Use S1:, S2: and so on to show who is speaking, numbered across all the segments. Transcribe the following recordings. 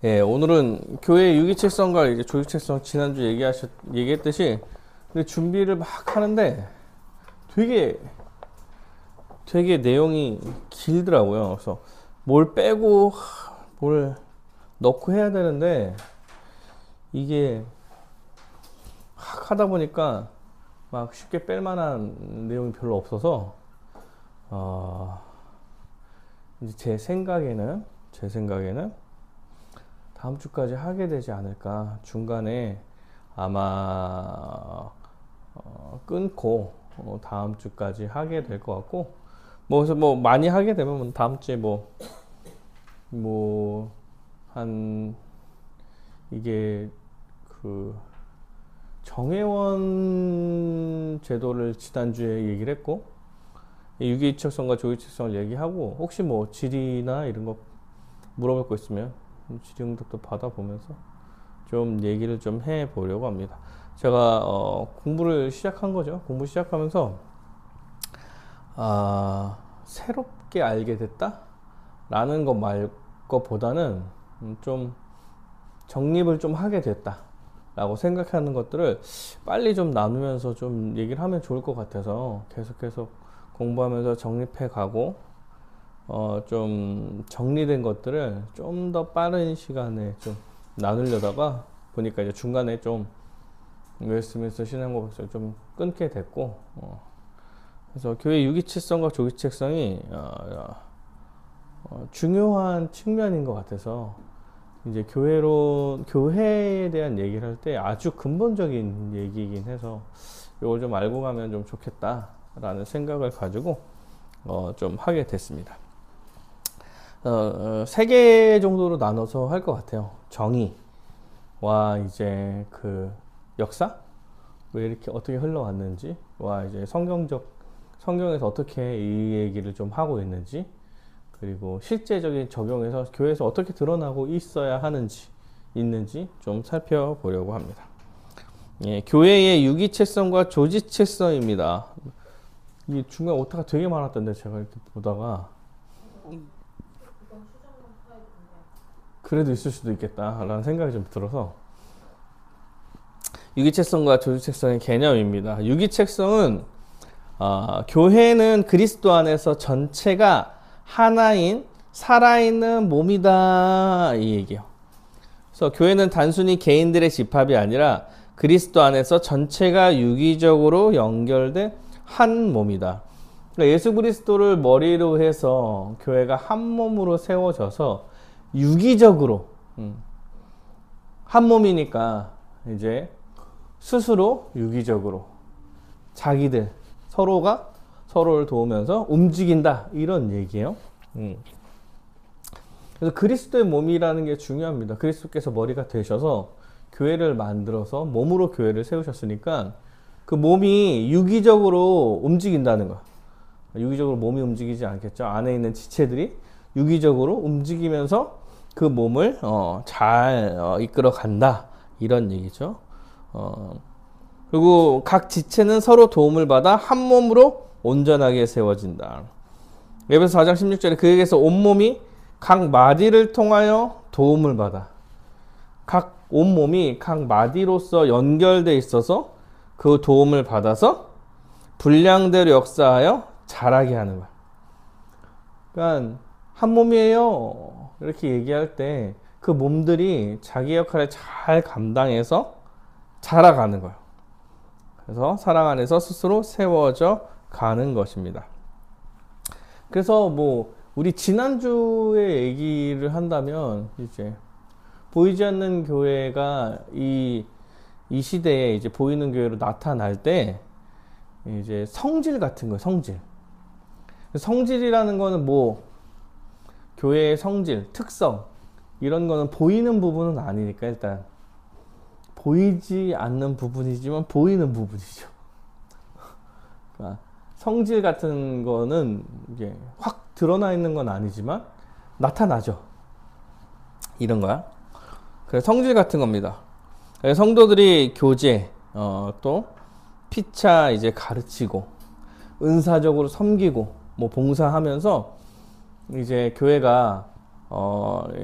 S1: 예, 오늘은 교회 유기책성과 이제 조직책성 지난주 얘기했듯이 근데 준비를 막 하는데 되게 내용이 길더라고요. 그래서 뭘 빼고 뭘 넣고 해야 되는데 이게 하다 보니까 막 쉽게 뺄 만한 내용이 별로 없어서 이제 제 생각에는 다음 주까지 하게 되지 않을까. 중간에 아마 끊고 다음 주까지 하게 될 것 같고, 그래서 많이 하게 되면 다음 주에 한 이게 그 정회원 제도를 지난주에 얘기를 했고, 유기이책성과 조기이책성을 얘기하고, 혹시 질이나 이런 거 물어볼 거 있으면 질의응답도 받아보면서 좀 얘기를 좀 해보려고 합니다. 제가 공부를 시작한 거죠. 공부 시작하면서 새롭게 알게 됐다? 라는 것 말거보다는 좀 정립을 좀 하게 됐다 라고 생각하는 것들을 빨리 좀 나누면서 좀 얘기를 하면 좋을 것 같아서 계속 공부하면서 정립해 가고 좀 정리된 것들을 좀 더 빠른 시간에 좀 나누려다가 보니까 이제 중간에 좀 웨스트민스터 신앙고백서를 좀 끊게 됐고, 그래서 교회 유기체성과 조기체성이 중요한 측면인 것 같아서 이제 교회에 대한 얘기를 할 때 아주 근본적인 얘기이긴 해서 이걸 좀 알고 가면 좀 좋겠다라는 생각을 가지고 좀 하게 됐습니다. 3개 정도로 나눠서 할 것 같아요. 정의와 이제 그 역사? 왜 이렇게 어떻게 흘러왔는지와 이제 성경에서 어떻게 이 얘기를 좀 하고 있는지, 그리고 실제적인 적용에서 교회에서 어떻게 드러나고 있는지 좀 살펴보려고 합니다. 예, 교회의 유기체성과 조직체성입니다. 이 중간 오타가 되게 많았던데 제가 이렇게 보다가 그래도 있을 수도 있겠다라는 생각이 좀 들어서 유기체성과 조직체성의 개념입니다. 유기체성은 교회는 그리스도 안에서 전체가 하나인 살아있는 몸이다 이 얘기예요. 그래서 교회는 단순히 개인들의 집합이 아니라 그리스도 안에서 전체가 유기적으로 연결된 한 몸이다. 그러니까 예수 그리스도를 머리로 해서 교회가 한 몸으로 세워져서 유기적으로 한 몸이니까 이제 스스로 유기적으로 자기들 서로가 서로를 도우면서 움직인다 이런 얘기예요. 그래서 그리스도의 몸이라는 게 중요합니다. 그리스도께서 머리가 되셔서 교회를 만들어서 몸으로 교회를 세우셨으니까 그 몸이 유기적으로 움직인다는 거야. 유기적으로 몸이 움직이지 않겠죠. 안에 있는 지체들이 유기적으로 움직이면서 그 몸을 잘 이끌어 간다 이런 얘기죠. 그리고 각 지체는 서로 도움을 받아 한 몸으로 온전하게 세워진다. 에베소 4장 16절에 그에게서 온몸이 각 마디를 통하여 도움을 받아 각 온몸이 각 마디로서 연결되어 있어서 그 도움을 받아서 분량대로 역사하여 자라게 하는 거야. 그러니까 한 몸이에요 이렇게 얘기할 때 그 몸들이 자기 역할을 잘 감당해서 자라가는 거예요. 그래서 사랑 안에서 스스로 세워져 가는 것입니다. 그래서 우리 지난주에 얘기를 한다면 이제 보이지 않는 교회가 이 시대에 이제 보이는 교회로 나타날 때 이제 성질 같은 거예요. 성질이라는 거는 교회의 성질, 특성 이런 거는 보이는 부분은 아니니까 일단 보이지 않는 부분이지만 보이는 부분이죠. 그러니까 성질 같은 거는 이게 확 드러나 있는 건 아니지만 나타나죠. 이런 거야. 그래서 성질 같은 겁니다. 성도들이 교제, 또 피차 이제 가르치고 은사적으로 섬기고 봉사하면서 이제 교회가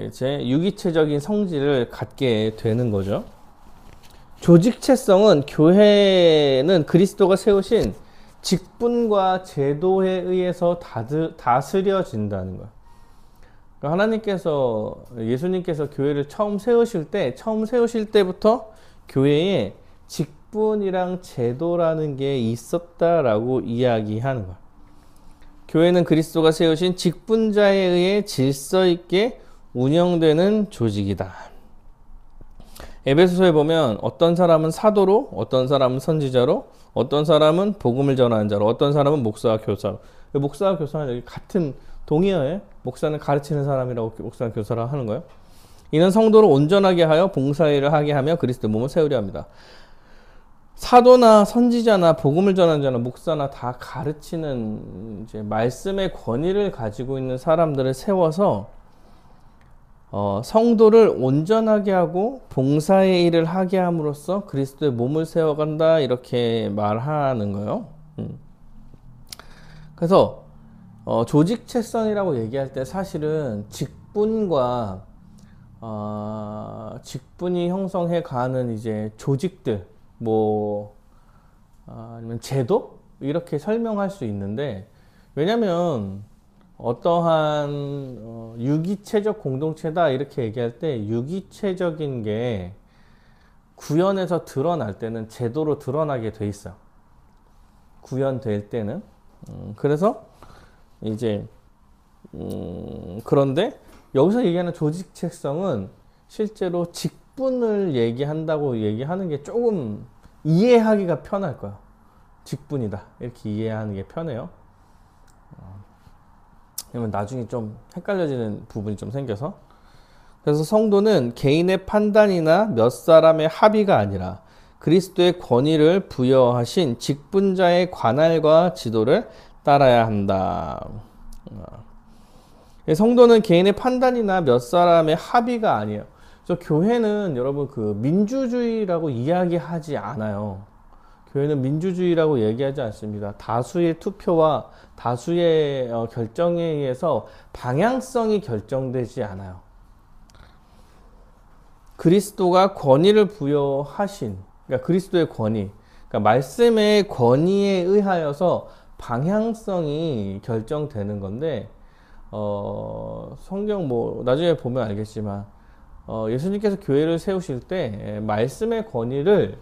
S1: 이제 유기체적인 성질을 갖게 되는 거죠. 조직체성은 교회는 그리스도가 세우신 직분과 제도에 의해서 다스려진다는 거예요. 그러니까 하나님께서, 예수님께서 교회를 처음 세우실 때부터 교회에 직분이랑 제도라는 게 있었다라고 이야기하는 거예요. 교회는 그리스도가 세우신 직분자에 의해 질서 있게 운영되는 조직이다. 에베소서에 보면 어떤 사람은 사도로, 어떤 사람은 선지자로, 어떤 사람은 복음을 전하는 자로, 어떤 사람은 목사와 교사로. 목사와 교사는 여기 같은 동의어에 목사는 가르치는 사람이라고 목사는 교사라 하는 거예요. 이는 성도를 온전하게 하여 봉사일을 하게 하며 그리스도 몸을 세우려 합니다. 사도나 선지자나 복음을 전하는 자나 목사나 다 가르치는 이제 말씀의 권위를 가지고 있는 사람들을 세워서 성도를 온전하게 하고 봉사의 일을 하게 함으로써 그리스도의 몸을 세워간다 이렇게 말하는 거예요. 그래서 조직체성이라고 얘기할 때 사실은 직분과 직분이 형성해 가는 이제 조직들 아니면 제도 이렇게 설명할 수 있는데, 왜냐면 어떠한 유기체적 공동체다 이렇게 얘기할 때 유기체적인 게 구현에서 드러날 때는 제도로 드러나게 돼 있어요. 구현될 때는. 그래서 이제 그런데 여기서 얘기하는 조직체성은 실제로 직분을 얘기한다고 얘기하는 게 조금 이해하기가 편할 거야. 직분이다 이렇게 이해하는 게 편해요. 왜냐면 나중에 좀 헷갈려지는 부분이 좀 생겨서. 그래서 성도는 개인의 판단이나 몇 사람의 합의가 아니라 그리스도의 권위를 부여하신 직분자의 관할과 지도를 따라야 한다. 성도는 개인의 판단이나 몇 사람의 합의가 아니에요. 그래서 교회는 여러분 민주주의라고 이야기하지 않아요. 교회는 민주주의라고 얘기하지 않습니다. 다수의 투표와 다수의 결정에 의해서 방향성이 결정되지 않아요. 그리스도가 권위를 부여하신, 그러니까 그리스도의 권위, 그러니까 말씀의 권위에 의하여서 방향성이 결정되는 건데, 성경 나중에 보면 알겠지만, 예수님께서 교회를 세우실 때 말씀의 권위를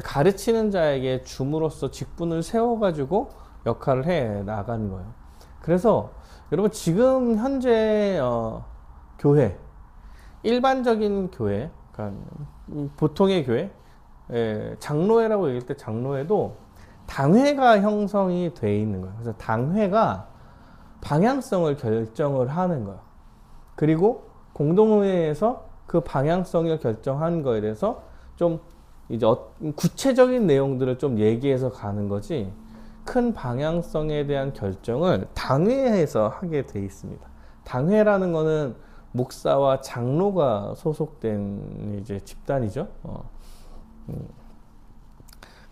S1: 가르치는 자에게 줌으로써 직분을 세워가지고 역할을 해 나가는 거예요. 그래서 여러분 지금 현재 교회, 일반적인 교회, 그러니까 보통의 교회, 장로회라고 얘기할 때 장로회도 당회가 형성이 돼 있는 거예요. 그래서 당회가 방향성을 결정을 하는 거예요. 그리고 공동회에서 그 방향성을 결정한 거에 대해서 좀 이제 구체적인 내용들을 좀 얘기해서 가는 거지, 큰 방향성에 대한 결정을 당회에서 하게 돼 있습니다. 당회라는 거는 목사와 장로가 소속된 이제 집단이죠.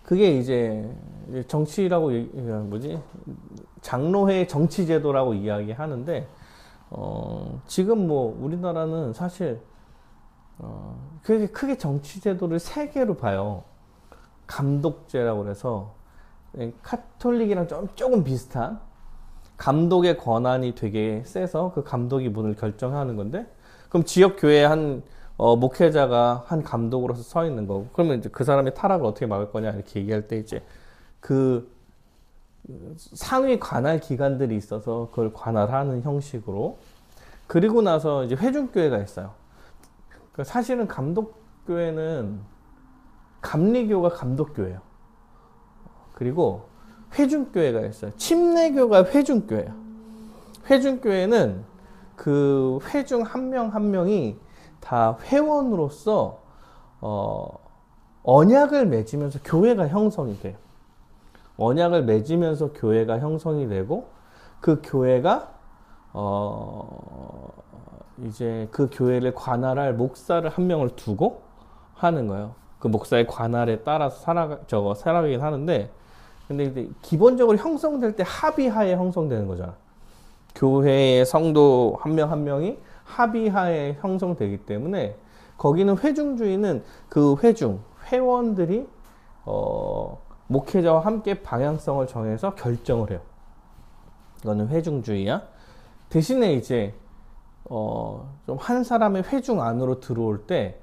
S1: 그게 이제 정치라고 장로회 정치제도라고 이야기하는데, 지금 우리나라는 사실 그게 크게 정치제도를 세 개로 봐요. 감독제라고 그래서 카톨릭이랑 조금 비슷한, 감독의 권한이 되게 세서 그 감독이 문을 결정하는 건데, 그럼 지역 교회에 한 목회자가 한 감독으로서 서 있는 거고, 그러면 이제 그 사람의 타락을 어떻게 막을 거냐 이렇게 얘기할 때 이제 그 상위 관할 기관들이 있어서 그걸 관할하는 형식으로. 그리고 나서 이제 회중교회가 있어요. 사실은 감독교회는 감리교가 감독교회예요. 그리고 회중교회가 있어요. 침례교가 회중교회예요. 회중교회는 그 회중 한 명 한 명이 다 회원으로서 언약을 맺으면서 교회가 형성이 돼요. 언약을 맺으면서 교회가 형성이 되고, 그 교회가 이제 그 교회를 관할할 목사를 한 명을 두고 하는 거예요. 그 목사의 관할에 따라서 살아가긴 하는데, 근데 이제 기본적으로 형성될 때 합의하에 형성되는 거잖아. 교회의 성도 한 명 한 명이 합의하에 형성되기 때문에 거기는 회중주의는 그 회원들이 목회자와 함께 방향성을 정해서 결정을 해요. 이거는 회중주의야. 대신에 이제 좀 한 사람의 회중 안으로 들어올 때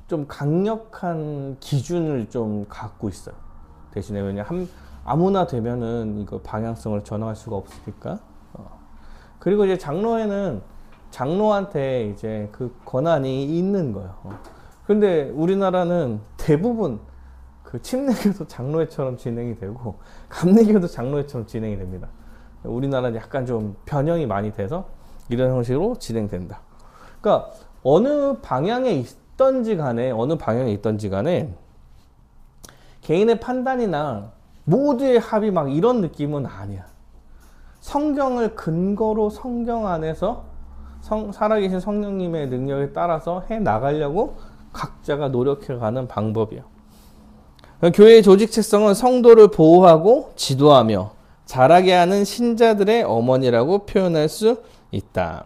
S1: 좀 강력한 기준을 좀 갖고 있어요. 대신에 왜냐 아무나 되면은 이거 방향성을 전환할 수가 없으니까. 그리고 이제 장로회는 장로한테 이제 그 권한이 있는 거예요. 근데 우리나라는 대부분 그 침례교도 장로회처럼 진행이 되고 감리교도 장로회처럼 진행이 됩니다. 우리나라는 약간 좀 변형이 많이 돼서 이런 형식으로 진행된다. 그러니까 어느 방향에 있던지 간에 개인의 판단이나 모두의 합의 막 이런 느낌은 아니야. 성경을 근거로 성경 안에서 살아계신 성령님의 능력에 따라서 해 나가려고 각자가 노력해가는 방법이에요. 교회의 조직체성은 성도를 보호하고 지도하며 자라게 하는 신자들의 어머니라고 표현할 수 있다.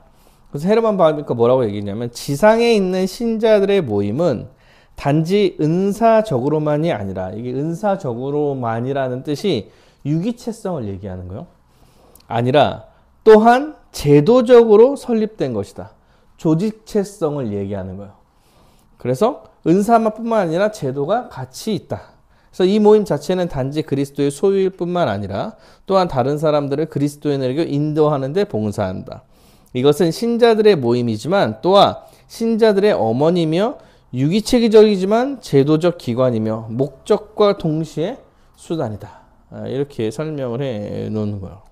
S1: 그래서 헤르만 바르니까 뭐라고 얘기했냐면 지상에 있는 신자들의 모임은 단지 은사적으로만이 아니라, 이게 은사적으로만이라는 뜻이 유기체성을 얘기하는 거예요. 아니라 또한 제도적으로 설립된 것이다. 조직체성을 얘기하는 거예요. 그래서 은사만뿐만 아니라 제도가 같이 있다. 그래서 이 모임 자체는 단지 그리스도의 소유일 뿐만 아니라 또한 다른 사람들을 그리스도의 은혜로 인도하는 데 봉사한다. 이것은 신자들의 모임이지만 또한 신자들의 어머니며 유기체계적이지만 제도적 기관이며 목적과 동시에 수단이다. 이렇게 설명을 해 놓는 거예요.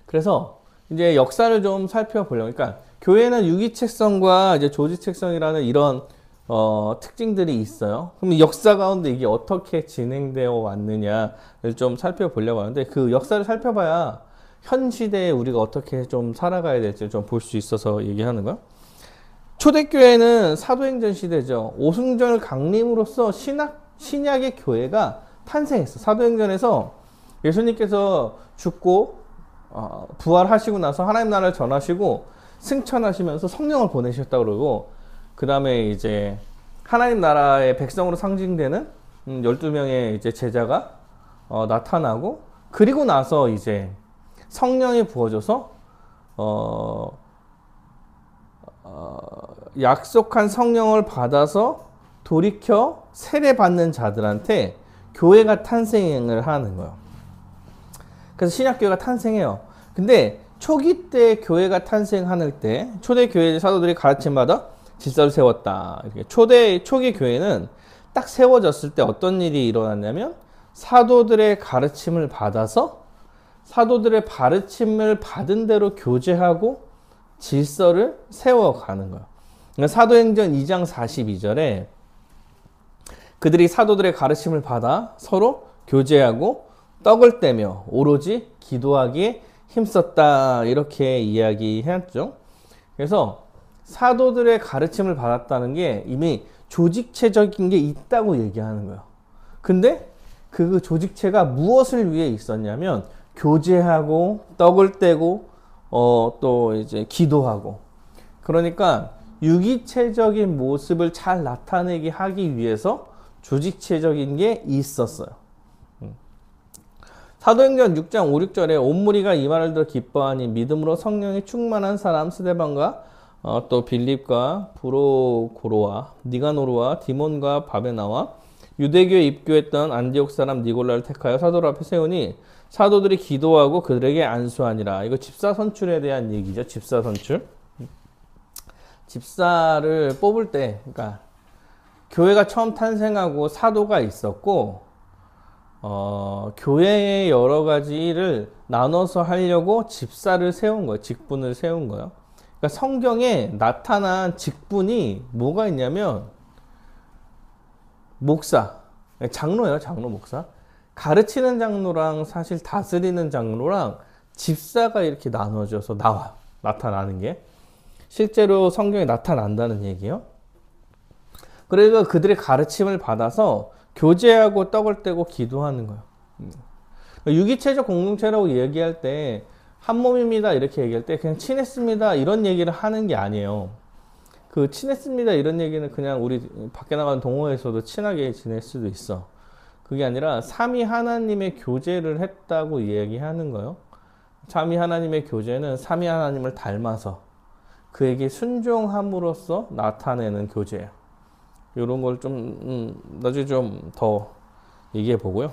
S1: 그래서 이제 역사를 좀 살펴보려고. 그러니까 교회는 유기체성과 이제 조직체성이라는 이런 특징들이 있어요. 그럼 역사 가운데 이게 어떻게 진행되어 왔느냐를 좀 살펴보려고 하는데, 그 역사를 살펴봐야 현 시대에 우리가 어떻게 좀 살아가야 될지 좀 볼 수 있어서 얘기하는 거야. 초대교회는 사도행전 시대죠. 오순절 강림으로써 신약의 교회가 탄생했어. 사도행전에서 예수님께서 죽고 부활하시고 나서 하나님 나라를 전하시고 승천하시면서 성령을 보내셨다고 그러고, 그 다음에 이제 하나님 나라의 백성으로 상징되는 12명의 이제 제자가 나타나고, 그리고 나서 이제 성령이 부어져서 약속한 성령을 받아서 돌이켜 세례받는 자들한테 교회가 탄생을 하는 거예요. 그래서 신약교회가 탄생해요. 근데 초기 때 교회가 탄생할 때 초대교회 사도들이 가르침받아 질서를 세웠다. 초기 교회는 딱 세워졌을 때 어떤 일이 일어났냐면, 사도들의 가르침을 받아서 사도들의 가르침을 받은 대로 교제하고 질서를 세워가는 거예요. 그러니까 사도행전 2장 42절에 그들이 사도들의 가르침을 받아 서로 교제하고 떡을 떼며 오로지 기도하기에 힘썼다, 이렇게 이야기했죠. 그래서 사도들의 가르침을 받았다는 게 이미 조직체적인 게 있다고 얘기하는 거예요. 근데 그 조직체가 무엇을 위해 있었냐면 교제하고 떡을 떼고 또 이제 기도하고, 그러니까 유기체적인 모습을 잘 나타내게 하기 위해서 조직체적인 게 있었어요. 사도행전 6장 5, 6절에 온 무리가 이 말을 들어 기뻐하니 믿음으로 성령이 충만한 사람 스데반과 또 빌립과 브로고로와 니가노르와 디몬과 바베나와 유대교에 입교했던 안디옥 사람 니골라를 택하여 사도들 앞에 세우니 사도들이 기도하고 그들에게 안수하니라. 이거 집사 선출에 대한 얘기죠. 집사 선출. 집사를 뽑을 때, 그러니까 교회가 처음 탄생하고 사도가 있었고, 교회의 여러 가지를 나눠서 하려고 집사를 세운 거예요. 직분을 세운 거예요. 그러니까 성경에 나타난 직분이 뭐가 있냐면 목사, 장로예요. 장로, 목사. 가르치는 장로랑 사실 다스리는 장로랑 집사가 이렇게 나눠져서 나타나는 게 실제로 성경에 나타난다는 얘기예요. 그래서 그들의 가르침을 받아서 교제하고 떡을 떼고 기도하는 거예요. 유기체적 공동체라고 얘기할 때 한 몸입니다 이렇게 얘기할 때 그냥 친했습니다 이런 얘기를 하는 게 아니에요. 그 친했습니다 이런 얘기는 그냥 우리 밖에 나가는 동호회에서도 친하게 지낼 수도 있어. 그게 아니라 삼위 하나님의 교제를 했다고 이야기하는 거예요. 삼위 하나님의 교제는 삼위 하나님을 닮아서 그에게 순종함으로써 나타내는 교제예요. 이런 걸 좀 나중에 좀 더 얘기해 보고요.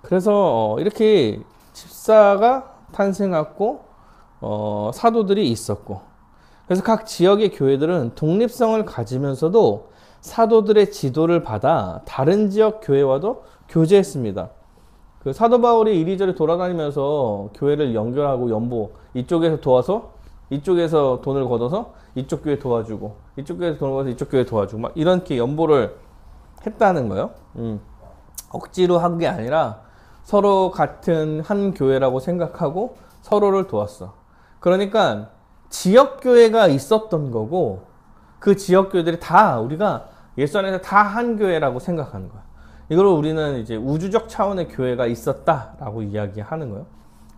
S1: 그래서 이렇게 집사가 탄생했고 사도들이 있었고, 그래서 각 지역의 교회들은 독립성을 가지면서도 사도들의 지도를 받아 다른 지역 교회와도 교제했습니다. 그 사도 바울이 이리저리 돌아다니면서 교회를 연결하고 연보, 이쪽에서 도와서 이쪽에서 돈을 걷어서 이쪽 교회 도와주고, 이쪽 교회에서 돈을 걷어서 이쪽 교회 도와주고, 막 이렇게 연보를 했다는 거예요. 억지로 한 게 아니라 서로 같은 한 교회라고 생각하고 서로를 도왔어. 그러니까 지역 교회가 있었던 거고, 그 지역 교회들이 다 우리가 예수 안에서 다 한 교회라고 생각하는 거야. 이걸 우리는 이제 우주적 차원의 교회가 있었다라고 이야기하는 거예요.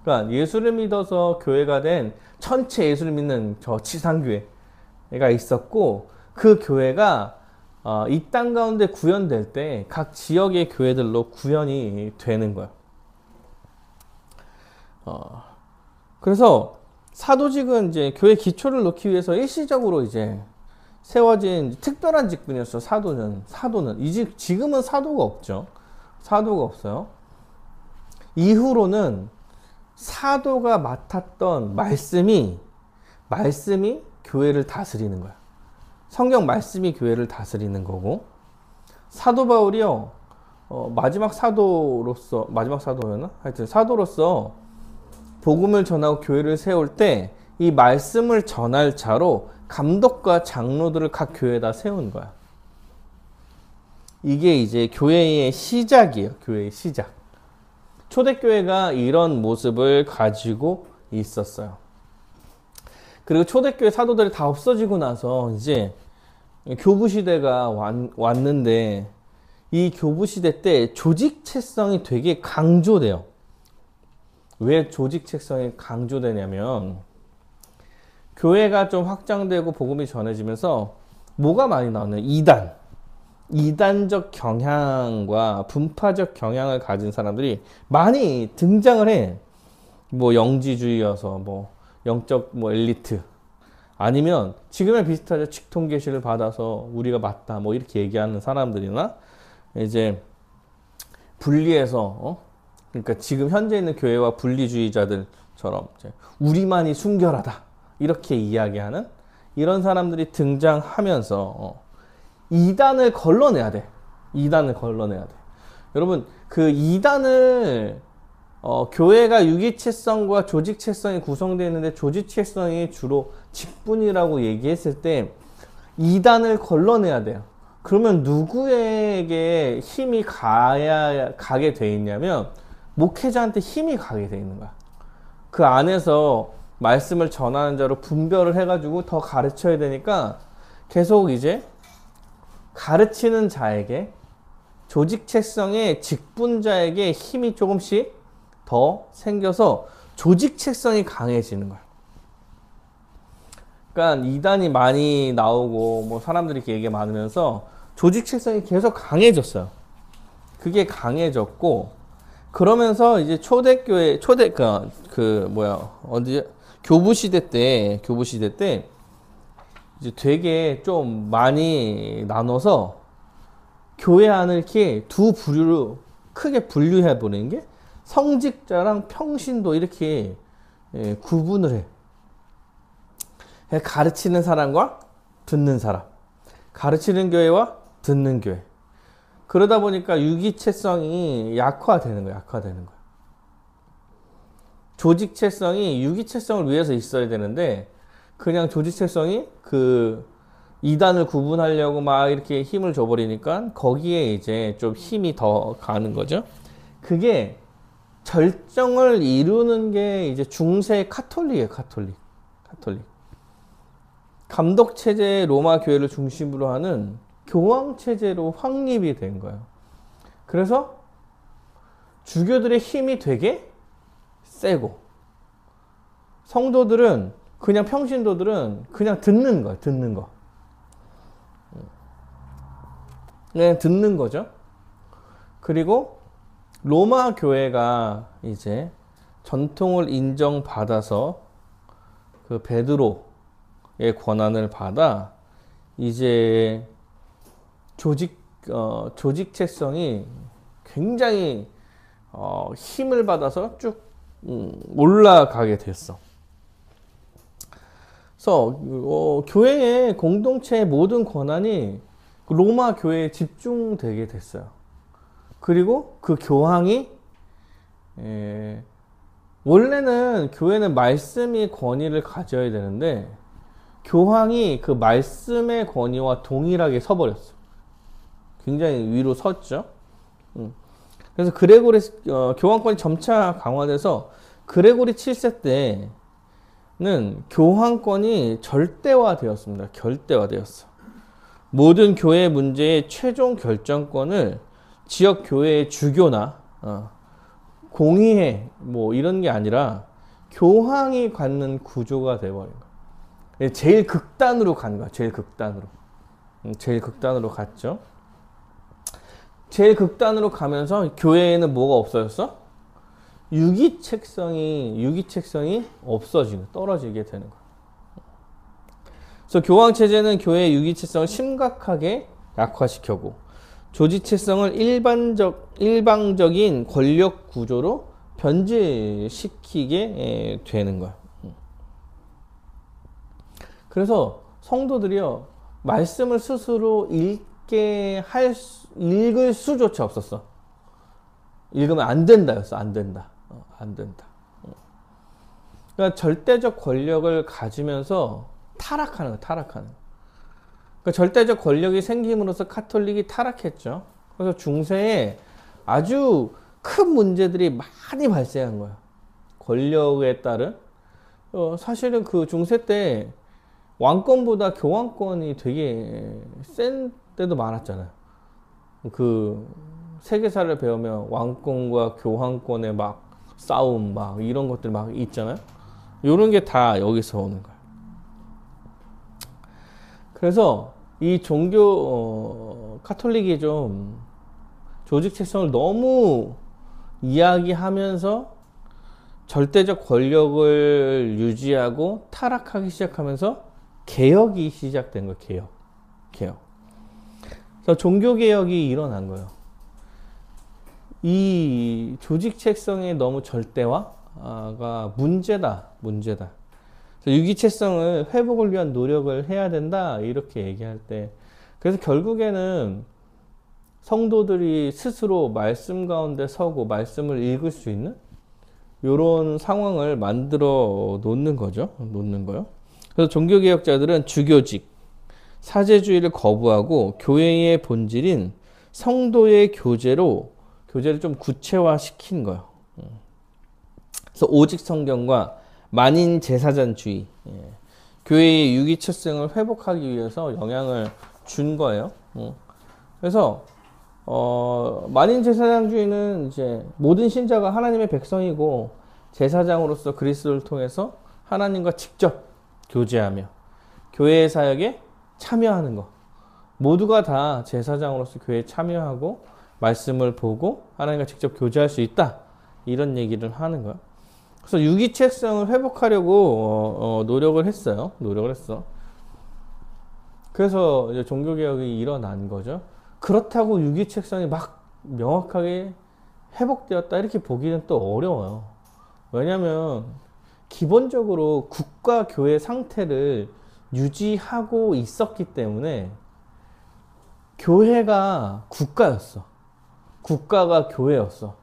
S1: 그러니까 예수를 믿어서 교회가 된 전체 예수를 믿는 저 지상교회가 있었고, 그 교회가 이 땅 가운데 구현될 때 각 지역의 교회들로 구현이 되는 거예요. 그래서 사도직은 이제 교회 기초를 놓기 위해서 일시적으로 이제 세워진 특별한 직분이었어. 사도는 지금은 사도가 없죠. 사도가 없어요. 이후로는 사도가 맡았던 말씀이 교회를 다스리는 거야. 성경 말씀이 교회를 다스리는 거고, 사도 바울이요, 마지막 사도였나? 하여튼 사도로서 복음을 전하고 교회를 세울 때 이 말씀을 전할 자로 감독과 장로들을 각 교회에다 세운 거야. 이게 이제 교회의 시작이에요. 교회의 시작. 초대교회가 이런 모습을 가지고 있었어요. 그리고 초대교회 사도들이 다 없어지고 나서 이제 교부시대가 왔는데, 이 교부시대 때 조직체성이 되게 강조돼요. 왜 조직체성이 강조되냐면, 교회가 좀 확장되고 복음이 전해지면서 뭐가 많이 나오냐면 이단적 경향과 분파적 경향을 가진 사람들이 많이 등장을 해. 뭐 영지주의여서 뭐 영적 뭐 엘리트, 아니면 지금의 비슷하죠. 직통계시를 받아서 우리가 맞다 뭐 이렇게 얘기하는 사람들이나, 이제 분리해서 그러니까 지금 현재 있는 교회와 분리주의자들처럼 이제 우리만이 순결하다 이렇게 이야기하는 이런 사람들이 등장하면서 이단을 걸러내야 돼. 여러분, 그 이단을 교회가 유기체성과 조직체성이 구성되어 있는데, 조직체성이 주로 직분이라고 얘기했을 때 이단을 걸러내야 돼요. 그러면 누구에게 힘이 가게 돼 있냐면 목회자한테 힘이 가게 돼 있는 거야. 그 안에서 말씀을 전하는 자로 분별을 해가지고 더 가르쳐야 되니까 계속 이제 가르치는 자에게, 조직체성의 직분자에게 힘이 조금씩 더 생겨서 조직체성이 강해지는 거야. 그러니까 이단이 많이 나오고 뭐 사람들이 이렇게 얘기 많으면서 조직체성이 계속 강해졌어요. 그게 강해졌고, 그러면서 이제 교부시대 때 이제 되게 좀 많이 나눠서 교회 안을 이렇게 두 부류로 크게 분류해 보는 게, 성직자랑 평신도 이렇게 구분을 해. 가르치는 사람과 듣는 사람, 가르치는 교회와 듣는 교회. 그러다 보니까 유기체성이 약화되는 거야. 조직체성이 유기체성을 위해서 있어야 되는데, 그냥 조직체성이 그 이단을 구분하려고 막 이렇게 힘을 줘버리니까 거기에 이제 좀 힘이 더 가는 거죠. 그게 절정을 이루는 게 이제 중세 카톨릭이에요. 카톨릭. 감독체제의 로마 교회를 중심으로 하는 교황체제로 확립이 된 거예요. 그래서 주교들의 힘이 되게 세고, 성도들은 그냥 평신도들은 그냥 듣는 거예요. 듣는 거. 그냥 듣는 거죠. 그리고 로마 교회가 이제 전통을 인정받아서 그 베드로의 권한을 받아 이제 조직체성이 굉장히 힘을 받아서 쭉 올라가게 됐어. 그래서 교회의 공동체의 모든 권한이 로마 교회에 집중되게 됐어요. 그리고 그 교황이 원래는 교회는 말씀이 권위를 가져야 되는데 교황이 그 말씀의 권위와 동일하게 서버렸어. 굉장히 위로 섰죠. 그래서 그레고리 교황권이 점차 강화돼서 그레고리 7세 때는 교황권이 절대화되었습니다. 결대화되었어. 모든 교회 문제의 최종 결정권을 지역 교회의 주교나 공의회 뭐 이런 게 아니라 교황이 갖는 구조가 돼버린 거야. 제일 극단으로 간 거야. 제일 극단으로. 제일 극단으로 갔죠. 제일 극단으로 가면서 교회에는 뭐가 없어졌어? 유기책성이 없어지고 떨어지게 되는 거야. 그래서 교황 체제는 교회의 유기체성을 심각하게 약화시켰고 조직체성을 일방적인 권력 구조로 변질시키게 되는 거야. 그래서 성도들이요 말씀을 스스로 읽을 수조차 없었어. 읽으면 안 된다였어. 안 된다. 안 된다. 그러니까 절대적 권력을 가지면서 타락하는 거야. 타락하는 거야. 그러니까 절대적 권력이 생김으로써 카톨릭이 타락했죠. 그래서 중세에 아주 큰 문제들이 많이 발생한 거야. 권력에 따른. 사실은 그 중세 때 왕권보다 교황권이 되게 센 때도 많았잖아요. 그 세계사를 배우면 왕권과 교황권의 막 싸움 막 이런 것들 막 있잖아요. 이런 게 다 여기서 오는 거야. 그래서 이 종교 카톨릭이 좀 조직체성을 너무 이야기하면서 절대적 권력을 유지하고 타락하기 시작하면서 개혁이 시작된 거예요. 개혁. 그래서 종교개혁이 일어난 거예요. 이 조직체성의 너무 절대화가 문제다. 그래서 유기체성을 회복을 위한 노력을 해야 된다. 이렇게 얘기할 때. 그래서 결국에는 성도들이 스스로 말씀 가운데 서고 말씀을 읽을 수 있는 이런 상황을 만들어 놓는 거죠. 놓는 거요. 그래서 종교개혁자들은 주교직, 사제주의를 거부하고 교회의 본질인 성도의 교제를 좀 구체화시킨 거예요. 그래서 오직 성경과 만인 제사장주의, 교회의 유기체성을 회복하기 위해서 영향을 준 거예요. 그래서 만인 제사장주의는 이제 모든 신자가 하나님의 백성이고 제사장으로서 그리스도를 통해서 하나님과 직접 교제하며 교회의 사역에 참여하는 것. 모두가 다 제사장으로서 교회에 참여하고 말씀을 보고 하나님과 직접 교제할 수 있다. 이런 얘기를 하는 거야. 그래서 유기체성을 회복하려고 노력을 했어요. 노력을 했어. 그래서 이제 종교개혁이 일어난 거죠. 그렇다고 유기체성이 막 명확하게 회복되었다 이렇게 보기는 또 어려워요. 왜냐하면 기본적으로 국가 교회 상태를 유지하고 있었기 때문에 교회가 국가였어. 국가가 교회였어.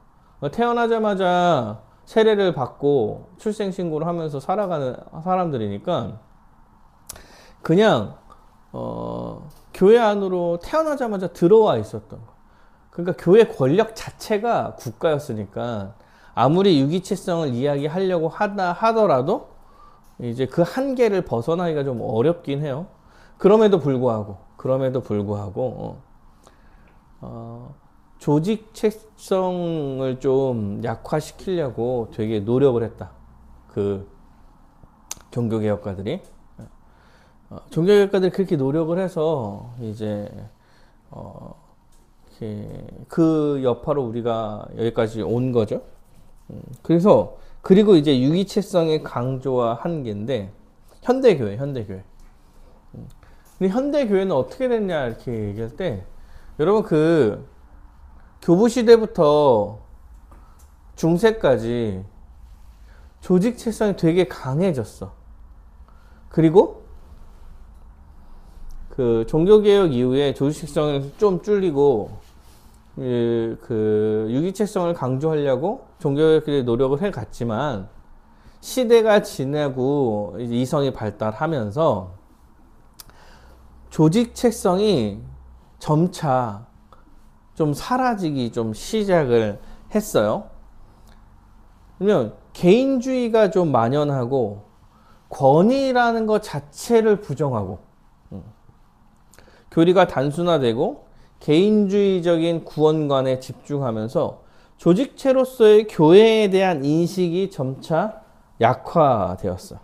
S1: 태어나자마자 세례를 받고 출생신고를 하면서 살아가는 사람들이니까 그냥 교회 안으로 태어나자마자 들어와 있었던 거. 그러니까 교회 권력 자체가 국가였으니까 아무리 유기체성을 이야기하려고 하더라도 이제 그 한계를 벗어나기가 좀 어렵긴 해요. 그럼에도 불구하고 조직체성을 좀 약화시키려고 되게 노력을 했다. 그 종교개혁가들이. 종교개혁가들이 그렇게 노력을 해서 이제 그 여파로 우리가 여기까지 온 거죠. 그래서 그리고 이제 유기체성의 강조와 한계인데 현대교회. 근데 현대교회는 어떻게 됐냐 이렇게 얘기할 때 여러분 그 교부시대부터 중세까지 조직체성이 되게 강해졌어. 그리고 그 종교개혁 이후에 조직체성을 좀 줄이고 그 유기체성을 강조하려고 종교개혁들이 노력을 해갔지만 시대가 지나고 이제 이성이 발달하면서 조직체성이 점차 좀 사라지기 좀 시작을 했어요. 그러면 개인주의가 좀 만연하고 권위라는 것 자체를 부정하고 교리가 단순화되고 개인주의적인 구원관에 집중하면서 조직체로서의 교회에 대한 인식이 점차 약화되었어.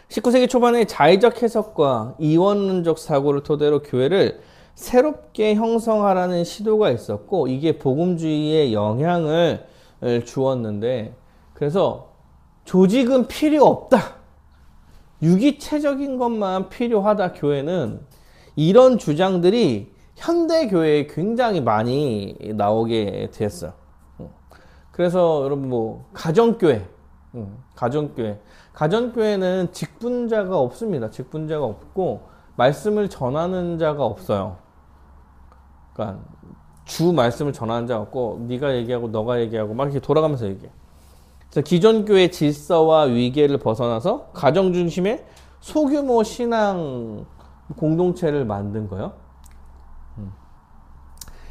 S1: 19세기 초반에 자의적 해석과 이원론적 사고를 토대로 교회를 새롭게 형성하라는 시도가 있었고 이게 복음주의에 영향을 주었는데 그래서 조직은 필요 없다. 유기체적인 것만 필요하다. 교회는 이런 주장들이 현대교회에 굉장히 많이 나오게 됐어요. 그래서 여러분 뭐 가정교회는 직분자가 없습니다. 직분자가 없고 말씀을 전하는 자가 없어요. 그러니까 주 말씀을 전하는 자가 없고 네가 얘기하고 너가 얘기하고 막 이렇게 돌아가면서 얘기해. 그래서 기존 교회 질서와 위계를 벗어나서 가정 중심의 소규모 신앙 공동체를 만든 거예요.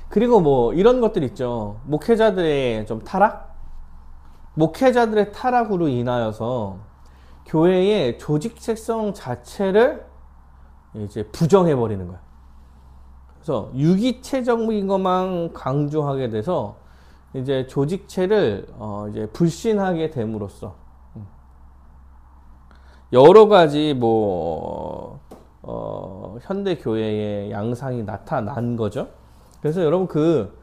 S1: 그리고 뭐 이런 것들 있죠. 목회자들의 좀 타락? 목회자들의 타락으로 인하여서 교회의 조직색성 자체를 이제 부정해버리는 거야. 그래서 유기체적인 것만 강조하게 돼서 이제 조직체를 이제 불신하게 됨으로써 여러 가지 뭐 현대 교회의 양상이 나타난 거죠. 그래서 여러분 그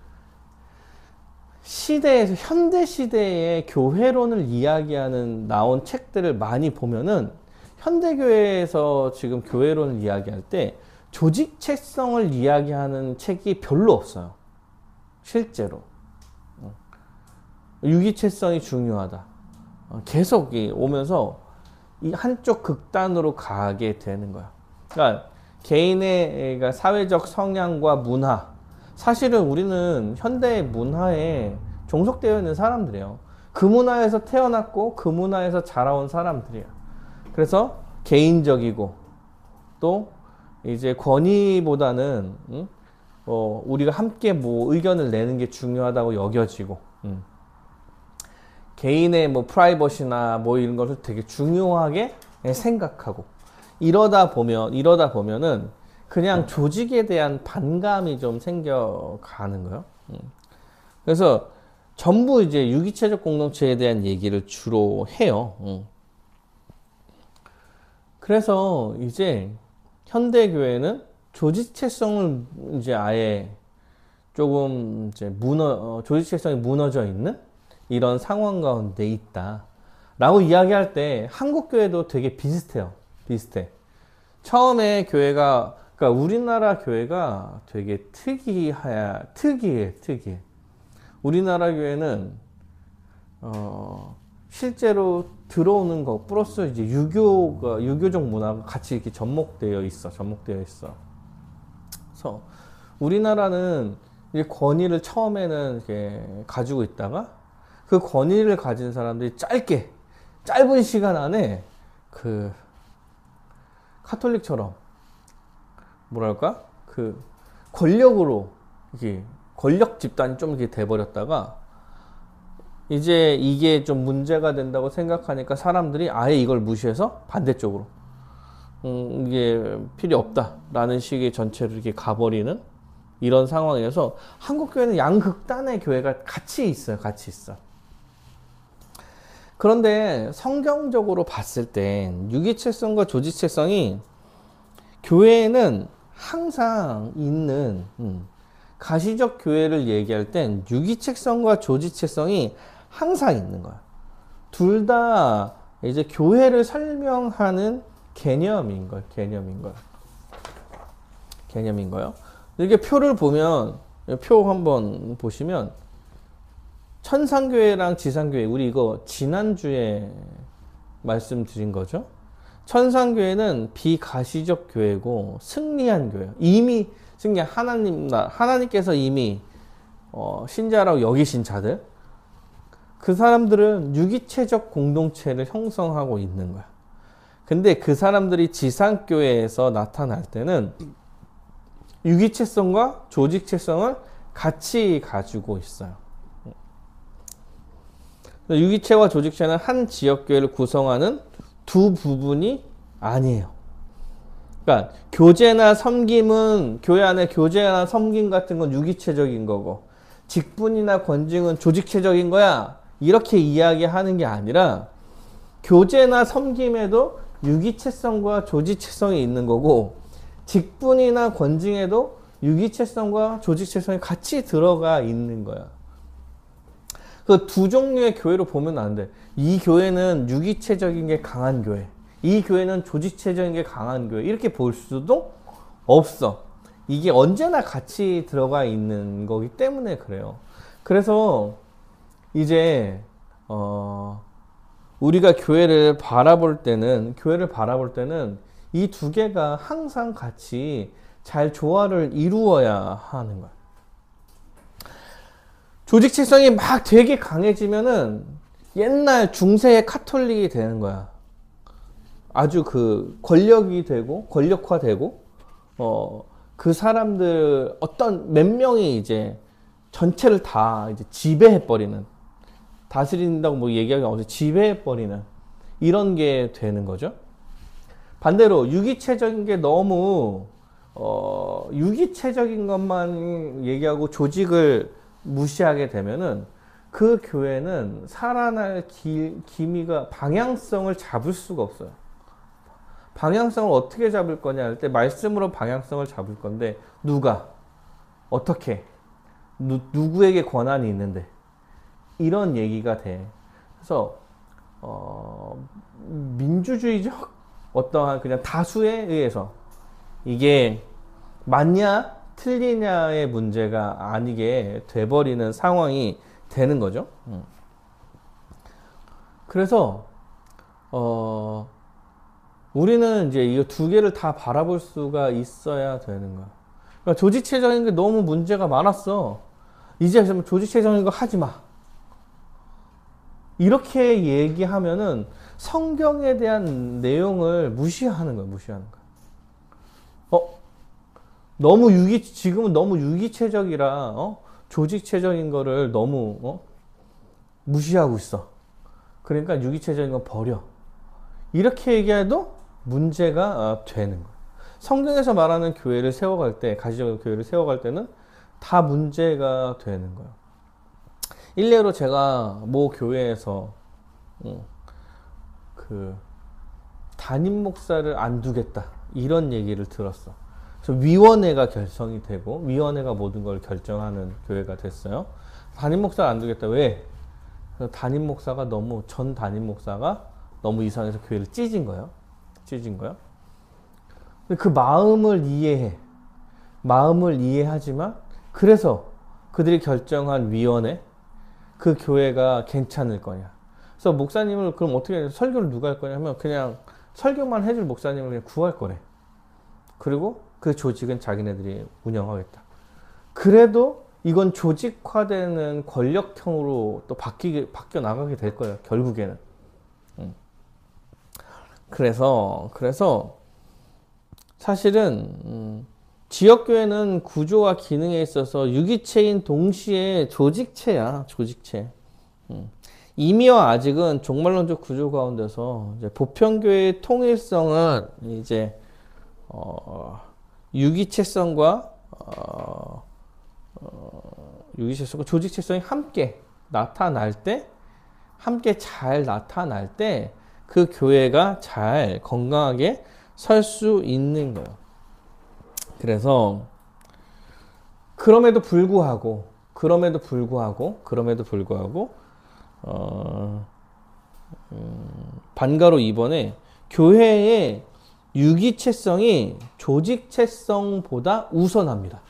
S1: 시대에서 현대 시대의 교회론을 이야기하는 나온 책들을 많이 보면은 현대 교회에서 지금 교회론을 이야기할 때 조직체성을 이야기하는 책이 별로 없어요. 실제로 유기체성이 중요하다. 계속 오면서 이 한쪽 극단으로 가게 되는 거야. 그러니까 개인의 사회적 성향과 문화. 사실은 우리는 현대 문화에 종속되어 있는 사람들이에요. 그 문화에서 태어났고 그 문화에서 자라온 사람들이에요. 그래서 개인적이고 또 이제 권위보다는 우리가 함께 뭐 의견을 내는 게 중요하다고 여겨지고 개인의 뭐 프라이버시나 뭐 이런 것을 되게 중요하게 생각하고 이러다 보면은 그냥 조직에 대한 반감이 좀 생겨가는 거예요. 그래서 전부 이제 유기체적 공동체에 대한 얘기를 주로 해요. 그래서 이제 현대교회는 조직체성을 이제 아예 조금 이제 조직체성이 무너져 있는 이런 상황 가운데 있다. 라고 이야기할 때 한국교회도 되게 비슷해. 처음에 교회가, 그러니까 우리나라 교회가 되게 특이해. 우리나라 교회는, 실제로 들어오는 것, 플러스 이제 유교적 문화가 같이 이렇게 접목되어 있어. 그래서 우리나라는 이제 권위를 처음에는 이렇게 가지고 있다가 그 권위를 가진 사람들이 짧은 시간 안에 그 카톨릭처럼 뭐랄까? 그 권력으로 이게 권력 집단이 좀 이렇게 돼버렸다가 이제 이게 좀 문제가 된다고 생각하니까 사람들이 아예 이걸 무시해서 반대쪽으로 이게 필요 없다라는 식의 전체로 이렇게 가버리는 이런 상황이어서 한국 교회는 양극단의 교회가 같이 있어. 그런데 성경적으로 봤을 땐 유기체성과 조직체성이 교회에는 항상 있는, 가시적 교회를 얘기할 땐 유기체성과 조직체성이 항상 있는 거야. 둘 다 이제 교회를 설명하는 개념인 거야. 개념인 거예요. 이렇게 표를 보면, 표 한번 보시면, 천상교회랑 지상교회, 우리 이거 지난주에 말씀드린 거죠. 천상교회는 비가시적 교회고 승리한 교회예요. 이미 승리한 하나님께서 이미 신자라고 여기신 자들, 그 사람들은 유기체적 공동체를 형성하고 있는 거야. 근데 그 사람들이 지상교회에서 나타날 때는 유기체성과 조직체성을 같이 가지고 있어요. 유기체와 조직체는 한 지역교회를 구성하는 두 부분이 아니에요. 그러니까 교제나 섬김은, 교회 안에 교제나 섬김 같은 건 유기체적인 거고, 직분이나 권징은 조직체적인 거야, 이렇게 이야기하는 게 아니라 교제나 섬김에도 유기체성과 조직체성이 있는 거고, 직분이나 권징에도 유기체성과 조직체성이 같이 들어가 있는 거야. 그 두 종류의 교회로 보면 안 돼. 이 교회는 유기체적인 게 강한 교회, 이 교회는 조직체적인 게 강한 교회, 이렇게 볼 수도 없어. 이게 언제나 같이 들어가 있는 거기 때문에 그래요. 그래서 이제 우리가 교회를 바라볼 때는 이 두 개가 항상 같이 잘 조화를 이루어야 하는 거야. 조직체성이 막 되게 강해지면은 옛날 중세의 카톨릭이 되는 거야. 아주 그 권력이 되고 권력화되고 그 사람들 어떤 몇 명이 이제 전체를 다 이제 지배해버리는, 다스린다고 뭐 얘기하기 어려워, 지배해버리는 이런 게 되는 거죠. 반대로 유기체적인 게 너무 유기체적인 것만 얘기하고 조직을 무시하게 되면은 그 교회는 살아날 기미가, 방향성을 잡을 수가 없어요. 방향성을 어떻게 잡을 거냐 할 때 말씀으로 방향성을 잡을 건데, 누가 어떻게 누구에게 권한이 있는데, 이런 얘기가 돼. 그래서 민주주의적 어떠한 그냥 다수에 의해서 이게 맞냐 틀리냐의 문제가 아니게 돼버리는 상황이 되는 거죠. 그래서 우리는 이제 이 두 개를 다 바라볼 수가 있어야 되는 거야. 그러니까 조직체적인 게 너무 문제가 많았어. 이제 조직체적인 거 하지 마, 이렇게 얘기하면은 성경에 대한 내용을 무시하는 거야. 지금은 너무 유기체적이라 조직체적인 거를 너무 무시하고 있어. 그러니까 유기체적인 거 버려, 이렇게 얘기해도 문제가 되는 거야. 성경에서 말하는 교회를 세워갈 때, 가시적인 교회를 세워갈 때는 다 문제가 되는 거야. 일례로 제가 모 교회에서 그 담임 목사를 안 두겠다, 이런 얘기를 들었어. 그래서 위원회가 결성이 되고 위원회가 모든 걸 결정하는 교회가 됐어요. 담임 목사를 안 두겠다. 왜? 담임 목사가 전 담임 목사가 너무 이상해서 교회를 찢은 거예요. 근데 그 마음을 이해하지만, 그래서 그들이 결정한 위원회, 그 교회가 괜찮을 거냐. 그래서 목사님을 그럼 어떻게 해야 돼? 설교를 누가 할 거냐 하면 그냥 설교만 해줄 목사님을 그냥 구할 거래. 그리고 그 조직은 자기네들이 운영하겠다. 그래도 이건 조직화되는 권력형으로 또 바뀌어 나가게 될 거예요, 결국에는. 그래서 사실은 지역교회는 구조와 기능에 있어서 유기체인 동시에 조직체야, 조직체. 이미와 아직은 종말론적 구조 가운데서 이제 보편교회의 통일성은 이제 유기체성과 조직체성이 함께 나타날 때 함께 잘 나타날 때 그 교회가 잘 건강하게 설 수 있는 거예요. 그래서 그럼에도 불구하고 반가로 이번에 교회의 유기체성이 조직체성보다 우선합니다.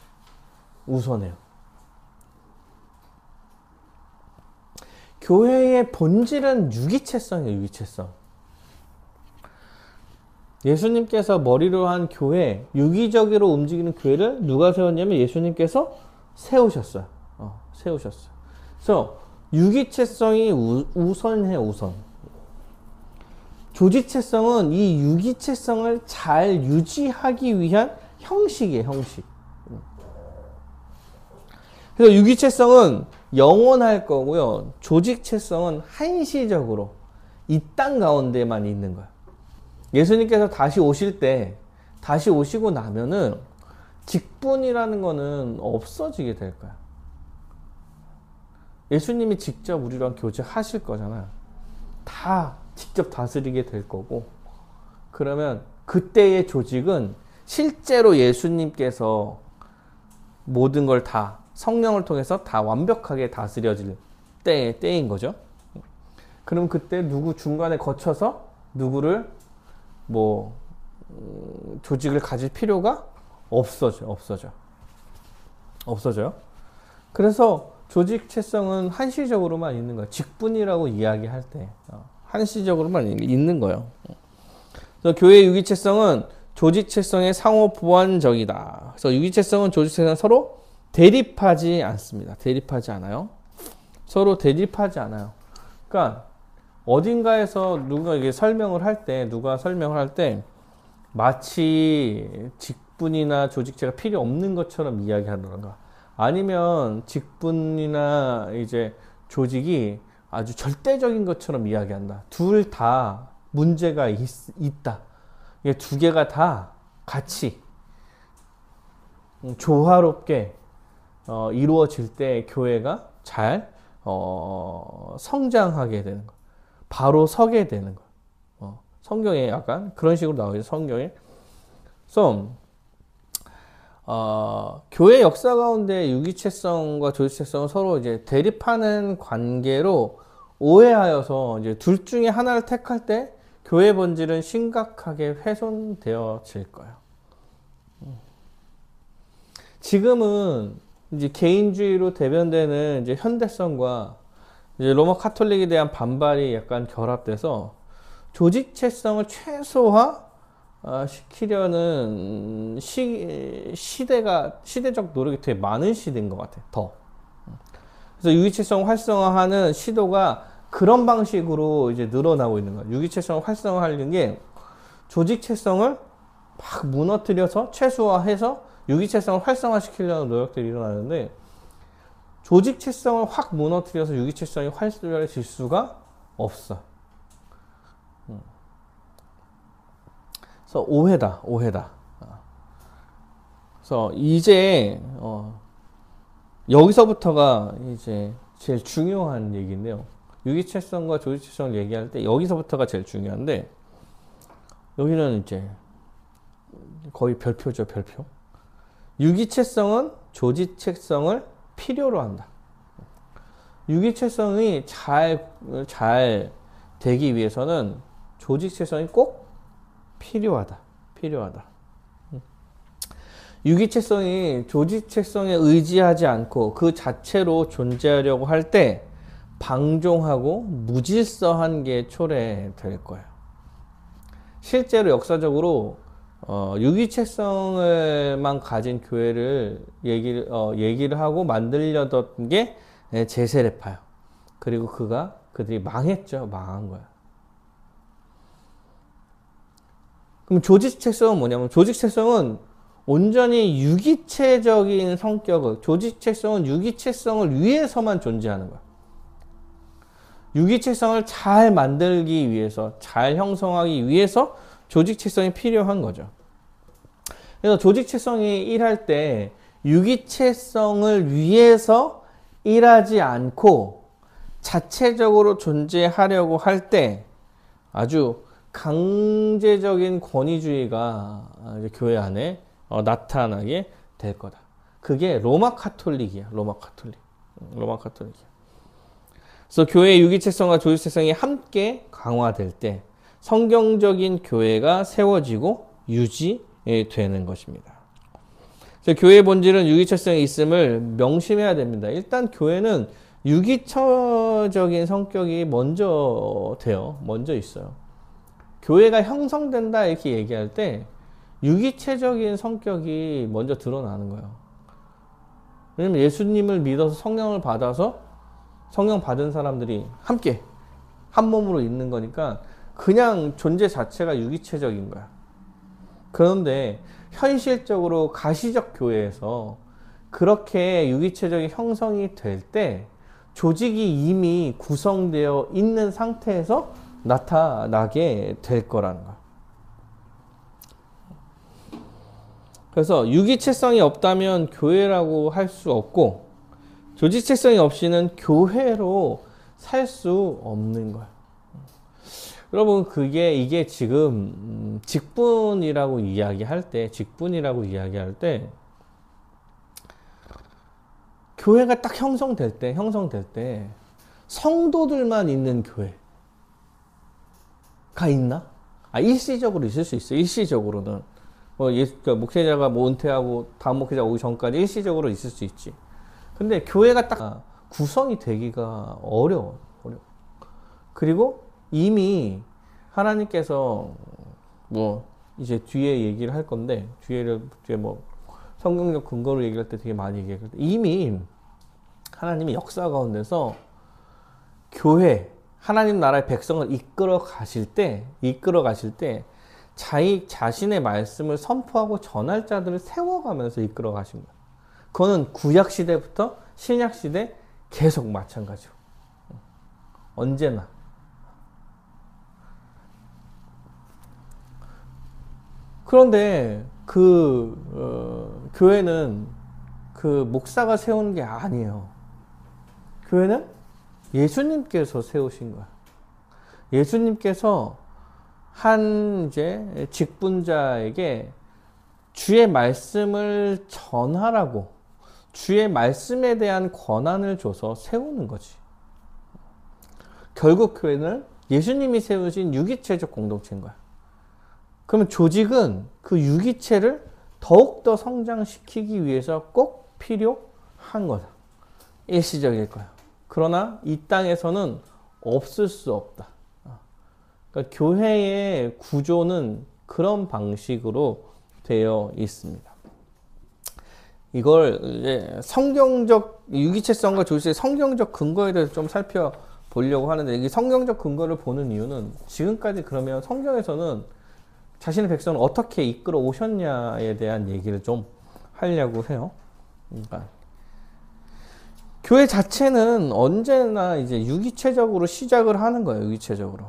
S1: 우선해요. 교회의 본질은 유기체성이에요. 유기체성. 예수님께서 머리로 한 교회, 유기적으로 움직이는 교회를 누가 세웠냐면 예수님께서 세우셨어요. 세우셨어요. 그래서 유기체성이 우선해요. 우선. 조직체성은 이 유기체성을 잘 유지하기 위한 형식이에요. 형식. 그래서 유기체성은 영원할 거고요. 조직체성은 한시적으로 이 땅 가운데만 있는 거예요. 예수님께서 다시 오시고 나면은 직분이라는 거는 없어지게 될 거야. 예수님이 직접 우리랑 교제하실 거잖아. 다 직접 다스리게 될 거고. 그러면 그때의 조직은 실제로 예수님께서 모든 걸 다 성령을 통해서 다 완벽하게 다스려질 때인 거죠. 그럼 그때 누구 중간에 거쳐서 누구를 조직을 가질 필요가 없어져요. 그래서 조직체성은 한시적으로만 있는 거예요. 직분이라고 이야기할 때 한시적으로만 있는 거예요. 그래서 교회의 유기체성은 조직체성의 상호 보완적이다. 그래서 유기체성은 조직체성은 서로 대립하지 않습니다. 대립하지 않아요. 서로 대립하지 않아요. 그러니까 어딘가에서 누가 이게 설명을 할 때 마치 직분이나 조직체가 필요 없는 것처럼 이야기하던가 아니면 직분이나 이제 조직이 아주 절대적인 것처럼 이야기한다. 둘 다 문제가 있다. 이게 두 개가 다 같이 조화롭게 이루어질 때 교회가 잘 성장하게 되는 거. 바로 서게 되는 거. 성경에 약간 그런 식으로 나오죠. 성경에. 그래서 교회 역사 가운데 유기체성과 조직체성은 서로 이제 대립하는 관계로 오해하여서 이제 둘 중에 하나를 택할 때 교회 본질은 심각하게 훼손되어질 거예요. 지금은 이제 개인주의로 대변되는 이제 현대성과 이제 로마 카톨릭에 대한 반발이 약간 결합돼서 조직체성을 최소화 시키려는 시대적 노력이 되게 많은 시대인 것 같아요. 더. 그래서 유기체성 활성화하는 시도가 그런 방식으로 이제 늘어나고 있는 거예요. 유기체성을 활성화하는 게 조직체성을 막 무너뜨려서 최소화해서 유기체성을 활성화시키려는 노력들이 일어나는데 조직체성을 확 무너뜨려서 유기체성이 활성화될 수가 없어. 그래서 오해다. 그래서 이제 여기서부터가 이제 제일 중요한 얘기인데요. 유기체성과 조직체성을 얘기할 때 여기서부터가 제일 중요한데 여기는 이제 거의 별표죠, 별표. 유기체성은 조직체성을 필요로 한다. 유기체성이 잘 되기 위해서는 조직체성이 꼭 필요하다. 유기체성이 조직체성에 의지하지 않고 그 자체로 존재하려고 할 때 방종하고 무질서한 게 초래될 거예요. 실제로 역사적으로 유기체성을만 가진 교회를 얘기를 하고 만들려던 게 제세례파요. 그리고 그들이 망했죠. 망한 거야. 그럼 조직체성은 뭐냐면 조직체성은 온전히 유기체적인 성격을 조직체성은 유기체성을 위해서만 존재하는 거야. 유기체성을 잘 만들기 위해서 잘 형성하기 위해서 조직체성이 필요한 거죠. 그래서 조직체성이 일할 때 유기체성을 위해서 일하지 않고 자체적으로 존재하려고 할 때 아주 강제적인 권위주의가 이제 교회 안에 나타나게 될 거다. 그게 로마 카톨릭이야. 로마 카톨릭. 로마 카톨릭이야. 그래서 교회의 유기체성과 조직체성이 함께 강화될 때 성경적인 교회가 세워지고 유지되는 것입니다. 그래서 교회의 본질은 유기체성이 있음을 명심해야 됩니다. 일단 교회는 유기처적인 성격이 먼저 돼요. 먼저 있어요. 교회가 형성된다 이렇게 얘기할 때 유기체적인 성격이 먼저 드러나는 거예요. 왜냐면 예수님을 믿어서 성령을 받아서 성령 받은 사람들이 함께 한 몸으로 있는 거니까 그냥 존재 자체가 유기체적인 거야. 그런데 현실적으로 가시적 교회에서 그렇게 유기체적인 형성이 될 때 조직이 이미 구성되어 있는 상태에서 나타나게 될 거라는 거야. 그래서 유기체성이 없다면 교회라고 할 수 없고 조직체성이 없이는 교회로 살 수 없는 거야. 여러분 이게 지금 직분이라고 이야기할 때 교회가 딱 형성될 때 성도들만 있는 교회가 있나? 일시적으로 있을 수 있어. 일시적으로는 그러니까 목회자가 은퇴하고 다음 목회자 오기 전까지 일시적으로 있을 수 있지. 근데 교회가 딱 구성이 되기가 어려워. 그리고 이미 하나님께서 이제 뒤에 얘기를 할 건데 뒤에 성경적 근거로 얘기할 때 되게 많이 얘기할 때 이미 하나님이 역사 가운데서 교회 하나님 나라의 백성을 이끌어 가실 때 자신의 말씀을 선포하고 전할 자들을 세워가면서 이끌어 가신 거예요. 그거는 구약 시대부터 신약 시대 계속 마찬가지로 언제나. 그런데 교회는 목사가 세우는 게 아니에요. 교회는 예수님께서 세우신 거야. 예수님께서 이제 직분자에게 주의 말씀을 전하라고 주의 말씀에 대한 권한을 줘서 세우는 거지. 결국 교회는 예수님이 세우신 유기체적 공동체인 거야. 그러면 조직은 그 유기체를 더욱더 성장시키기 위해서 꼭 필요한 거다. 일시적일 거야. 그러나 이 땅에서는 없을 수 없다. 그러니까 교회의 구조는 그런 방식으로 되어 있습니다. 이걸 이제 성경적 유기체성과 조직의 성경적 근거에 대해서 좀 살펴보려고 하는데 이 성경적 근거를 보는 이유는 지금까지 그러면 성경에서는 자신의 백성을 어떻게 이끌어 오셨냐에 대한 얘기를 좀 하려고 해요. 그러니까 교회 자체는 언제나 이제 유기체적으로 시작을 하는 거예요. 유기체적으로.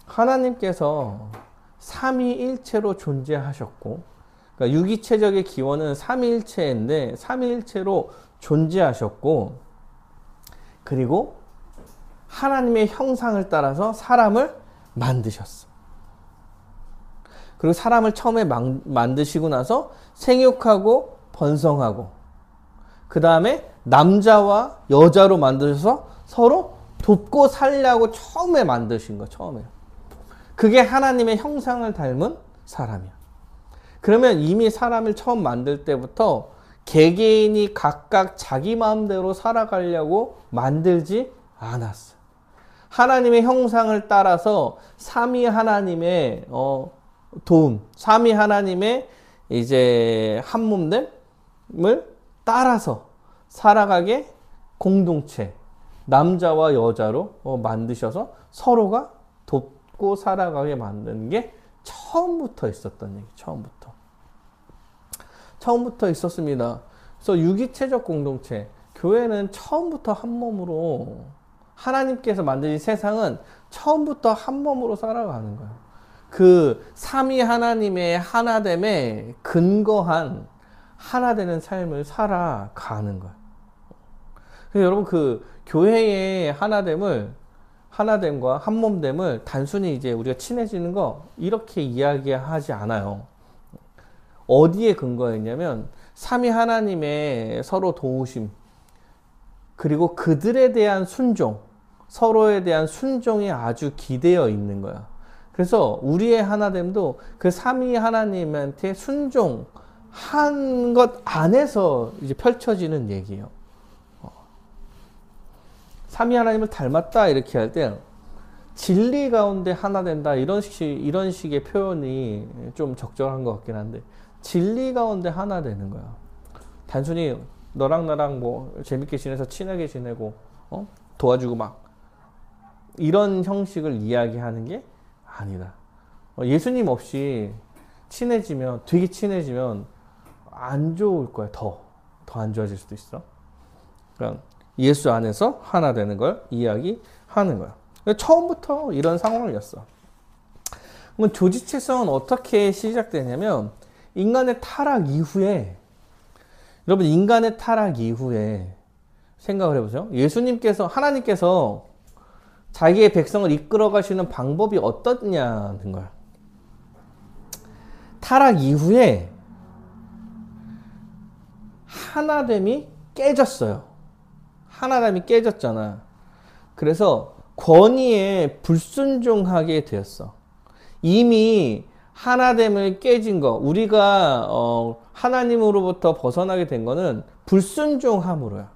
S1: 하나님께서 삼위일체로 존재하셨고, 그러니까 유기체적의 기원은 삼위일체인데 삼위일체로 존재하셨고, 그리고 하나님의 형상을 따라서 사람을 만드셨어. 그리고 사람을 처음에 만드시고 나서 생육하고 번성하고 그 다음에 남자와 여자로 만드셔서 서로 돕고 살려고 처음에 만드신 거. 처음에. 그게 하나님의 형상을 닮은 사람이야. 그러면 이미 사람을 처음 만들 때부터 개개인이 각각 자기 마음대로 살아가려고 만들지 않았어. 하나님의 형상을 따라서 삼위 하나님의 도움, 삼위 하나님의 이제 한 몸됨을 따라서 살아가게 공동체, 남자와 여자로 만드셔서 서로가 돕고 살아가게 만드는 게 처음부터 있었던 얘기. 처음부터 있었습니다. 그래서 유기체적 공동체, 교회는 처음부터 한 몸으로 하나님께서 만드신 세상은 처음부터 한 몸으로 살아가는 거예요. 그 삼위 하나님의 하나됨에 근거한 하나 되는 삶을 살아가는 거예요. 그래서 여러분 교회의 하나됨과 한몸됨을 단순히 이제 우리가 친해지는 거 이렇게 이야기하지 않아요. 어디에 근거했냐면 삼위 하나님의 서로 도우심, 그리고 그들에 대한 순종, 서로에 대한 순종이 아주 기대어 있는 거야. 그래서 우리의 하나됨도 그 삼위 하나님한테 순종한 것 안에서 이제 펼쳐지는 얘기예요. 삼위 하나님을 닮았다 이렇게 할 때 진리 가운데 하나 된다 이런 식의 표현이 좀 적절한 것 같긴 한데, 진리 가운데 하나 되는 거야. 단순히 너랑 나랑 뭐 재밌게 지내서 친하게 지내고 도와주고 막 이런 형식을 이야기하는 게 아니다. 예수님 없이 되게 친해지면 안 좋을 거야. 더 안 좋아질 수도 있어. 그러니까 예수 안에서 하나 되는 걸 이야기하는 거야. 처음부터 이런 상황이었어. 그럼 조직체성은 어떻게 시작되냐면 인간의 타락 이후에, 여러분 인간의 타락 이후에 생각을 해보세요. 하나님께서 자기의 백성을 이끌어 가시는 방법이 어떻냐는 거야. 타락 이후에 하나됨이 깨졌어요. 하나됨이 깨졌잖아. 그래서 권위에 불순종하게 되었어. 이미 하나됨을 깨진 거, 우리가 하나님으로부터 벗어나게 된 거는 불순종함으로야.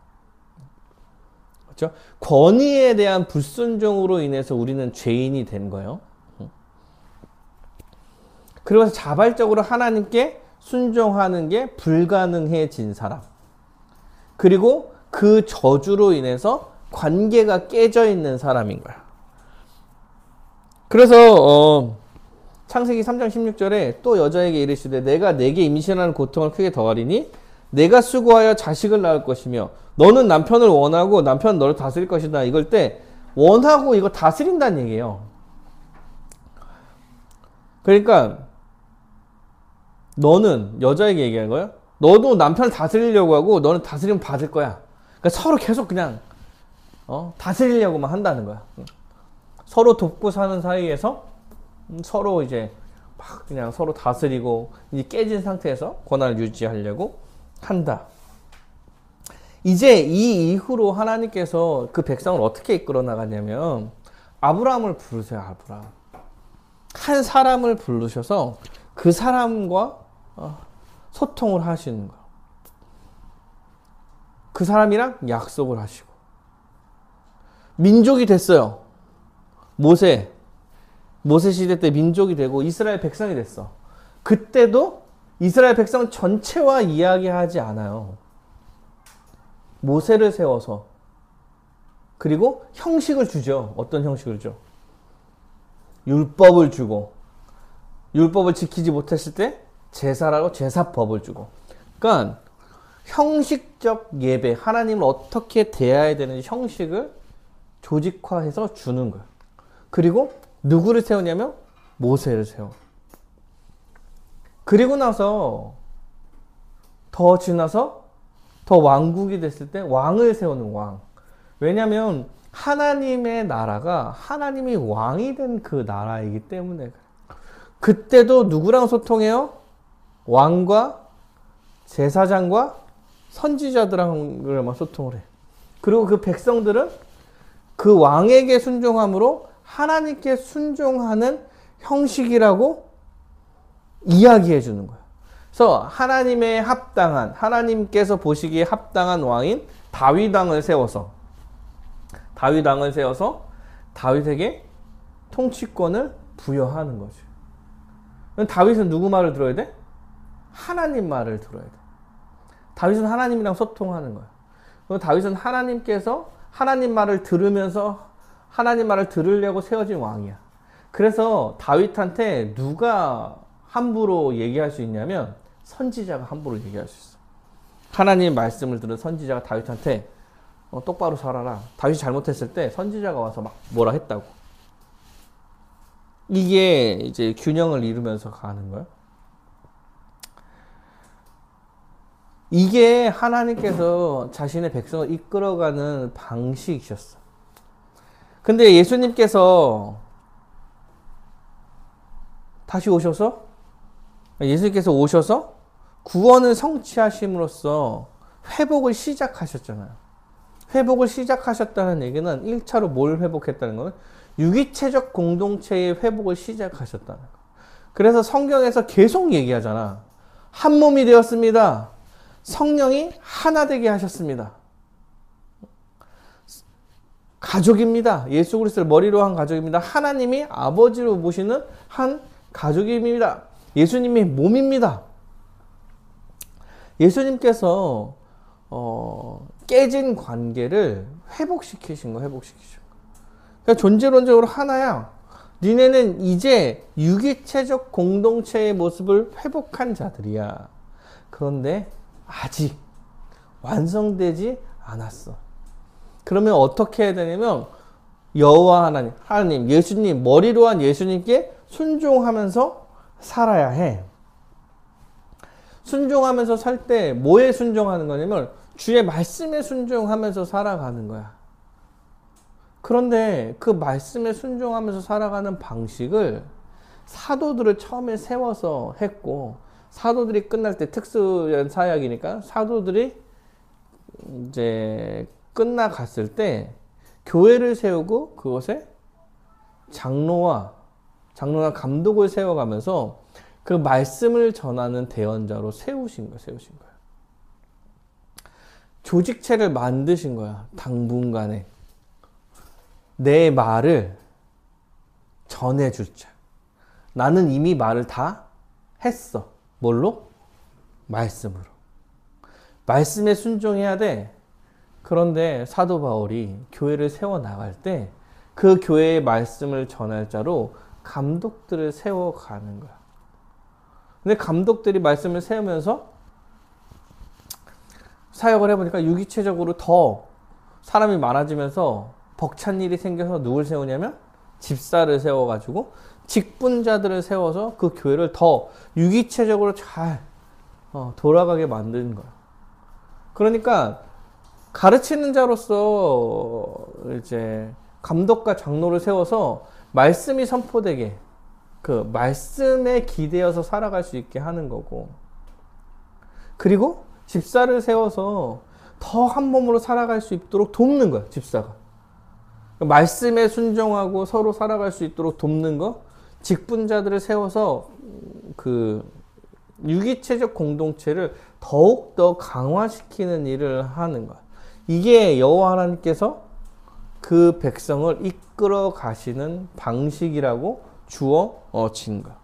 S1: 그렇죠? 권위에 대한 불순종으로 인해서 우리는 죄인이 된 거예요. 그래서 자발적으로 하나님께 순종하는 게 불가능해진 사람. 그리고 그 저주로 인해서 관계가 깨져 있는 사람인 거야. 그래서 창세기 3장 16절에 또 여자에게 이르시되 내가 내게 임신하는 고통을 크게 더하리니 내가 수고하여 자식을 낳을 것이며 너는 남편을 원하고 남편은 너를 다스릴 것이다. 이걸 때 원하고 이거 다스린다는 얘기예요. 그러니까 너는, 여자에게 얘기하는 거예요. 너도 남편을 다스리려고 하고 너는 다스리면 받을 거야. 그러니까 서로 계속 그냥 다스리려고만 한다는 거야. 서로 돕고 사는 사이에서 서로 이제 막 그냥 서로 다스리고 이제 깨진 상태에서 권한을 유지하려고 한다. 이제 이 이후로 하나님께서 그 백성을 어떻게 이끌어 나가냐면 아브라함을 부르세요. 아브라함. 한 사람을 부르셔서 그 사람과 소통을 하시는 거예요. 그 사람이랑 약속을 하시고 민족이 됐어요. 모세 시대 때 민족이 되고 이스라엘 백성이 됐어. 그때도 이스라엘 백성 전체와 이야기하지 않아요. 모세를 세워서, 그리고 형식을 주죠. 어떤 형식을 줘? 율법을 주고, 율법을 지키지 못했을 때 제사라고 제사법을 주고. 그러니까 형식적 예배, 하나님을 어떻게 대해야 되는지 형식을 조직화해서 주는 거예요. 그리고 누구를 세우냐면 모세를 세워. 그리고 나서 더 지나서 더 왕국이 됐을 때 왕을 세우는 왕. 왜냐하면 하나님의 나라가 하나님이 왕이 된 그 나라이기 때문에. 그때도 누구랑 소통해요? 왕과 제사장과 선지자들랑 소통을 해. 그리고 그 백성들은 그 왕에게 순종함으로 하나님께 순종하는 형식이라고 이야기해 주는 거예요. 그래서 하나님께서 보시기에 합당한 왕인 다윗왕을 세워서 다윗에게 통치권을 부여하는 거죠. 다윗은 누구 말을 들어야 돼? 하나님 말을 들어야 돼. 다윗은 하나님이랑 소통하는 거야. 다윗은 하나님께서 하나님 말을 들으면서 하나님 말을 들으려고 세워진 왕이야. 그래서 다윗한테 누가 함부로 얘기할 수 있냐면 선지자가 함부로 얘기할 수 있어. 하나님의 말씀을 들은 선지자가 다윗한테 똑바로 살아라. 다윗이 잘못했을 때 선지자가 와서 막 뭐라 했다고. 이게 이제 균형을 이루면서 가는 거야. 이게 하나님께서 자신의 백성을 이끌어가는 방식이셨어. 근데 예수님께서 예수님께서 오셔서 구원을 성취하심으로써 회복을 시작하셨잖아요. 회복을 시작하셨다는 얘기는 1차로 뭘 회복했다는 거는 유기체적 공동체의 회복을 시작하셨다는 거. 그래서 성경에서 계속 얘기하잖아. 한 몸이 되었습니다. 성령이 하나 되게 하셨습니다. 가족입니다. 예수 그리스도를 머리로 한 가족입니다. 하나님이 아버지로 모시는 한 가족입니다. 예수님이 몸입니다. 예수님께서 깨진 관계를 회복시키신 거. 그러니까 존재론적으로 하나야. 니네는 이제 유기체적 공동체의 모습을 회복한 자들이야. 그런데 아직 완성되지 않았어. 그러면 어떻게 해야 되냐면 여호와 하나님, 예수님, 머리로 한 예수님께 순종하면서 살아야 해. 순종하면서 살 때 뭐에 순종하는 거냐면 주의 말씀에 순종하면서 살아가는 거야. 그런데 그 말씀에 순종하면서 살아가는 방식을 사도들을 처음에 세워서 했고, 사도들이 끝날 때 특수한 사역이니까 사도들이 이제 끝나갔을 때 교회를 세우고 그것에 장로나 감독을 세워가면서 그 말씀을 전하는 대언자로 세우신 거예요. 조직체를 만드신 거야. 당분간에 내 말을 전해줄 자. 나는 이미 말을 다 했어. 뭘로? 말씀으로. 말씀에 순종해야 돼. 그런데 사도 바울이 교회를 세워나갈 때 그 교회의 말씀을 전할 자로 감독들을 세워가는 거야. 근데 감독들이 말씀을 세우면서 사역을 해보니까 유기체적으로 더 사람이 많아지면서 벅찬 일이 생겨서 누굴 세우냐면 집사를 세워가지고 직분자들을 세워서 그 교회를 더 유기체적으로 잘 돌아가게 만드는 거야. 그러니까 가르치는 자로서 이제 감독과 장로를 세워서 말씀이 선포되게 그 말씀에 기대어서 살아갈 수 있게 하는 거고, 그리고 집사를 세워서 더 한 몸으로 살아갈 수 있도록 돕는 거야. 집사가 말씀에 순종하고 서로 살아갈 수 있도록 돕는 거, 직분자들을 세워서 그 유기체적 공동체를 더욱더 강화시키는 일을 하는 거야. 이게 여호와 하나님께서 그 백성을 이끌어 가시는 방식이라고 주어진 거야.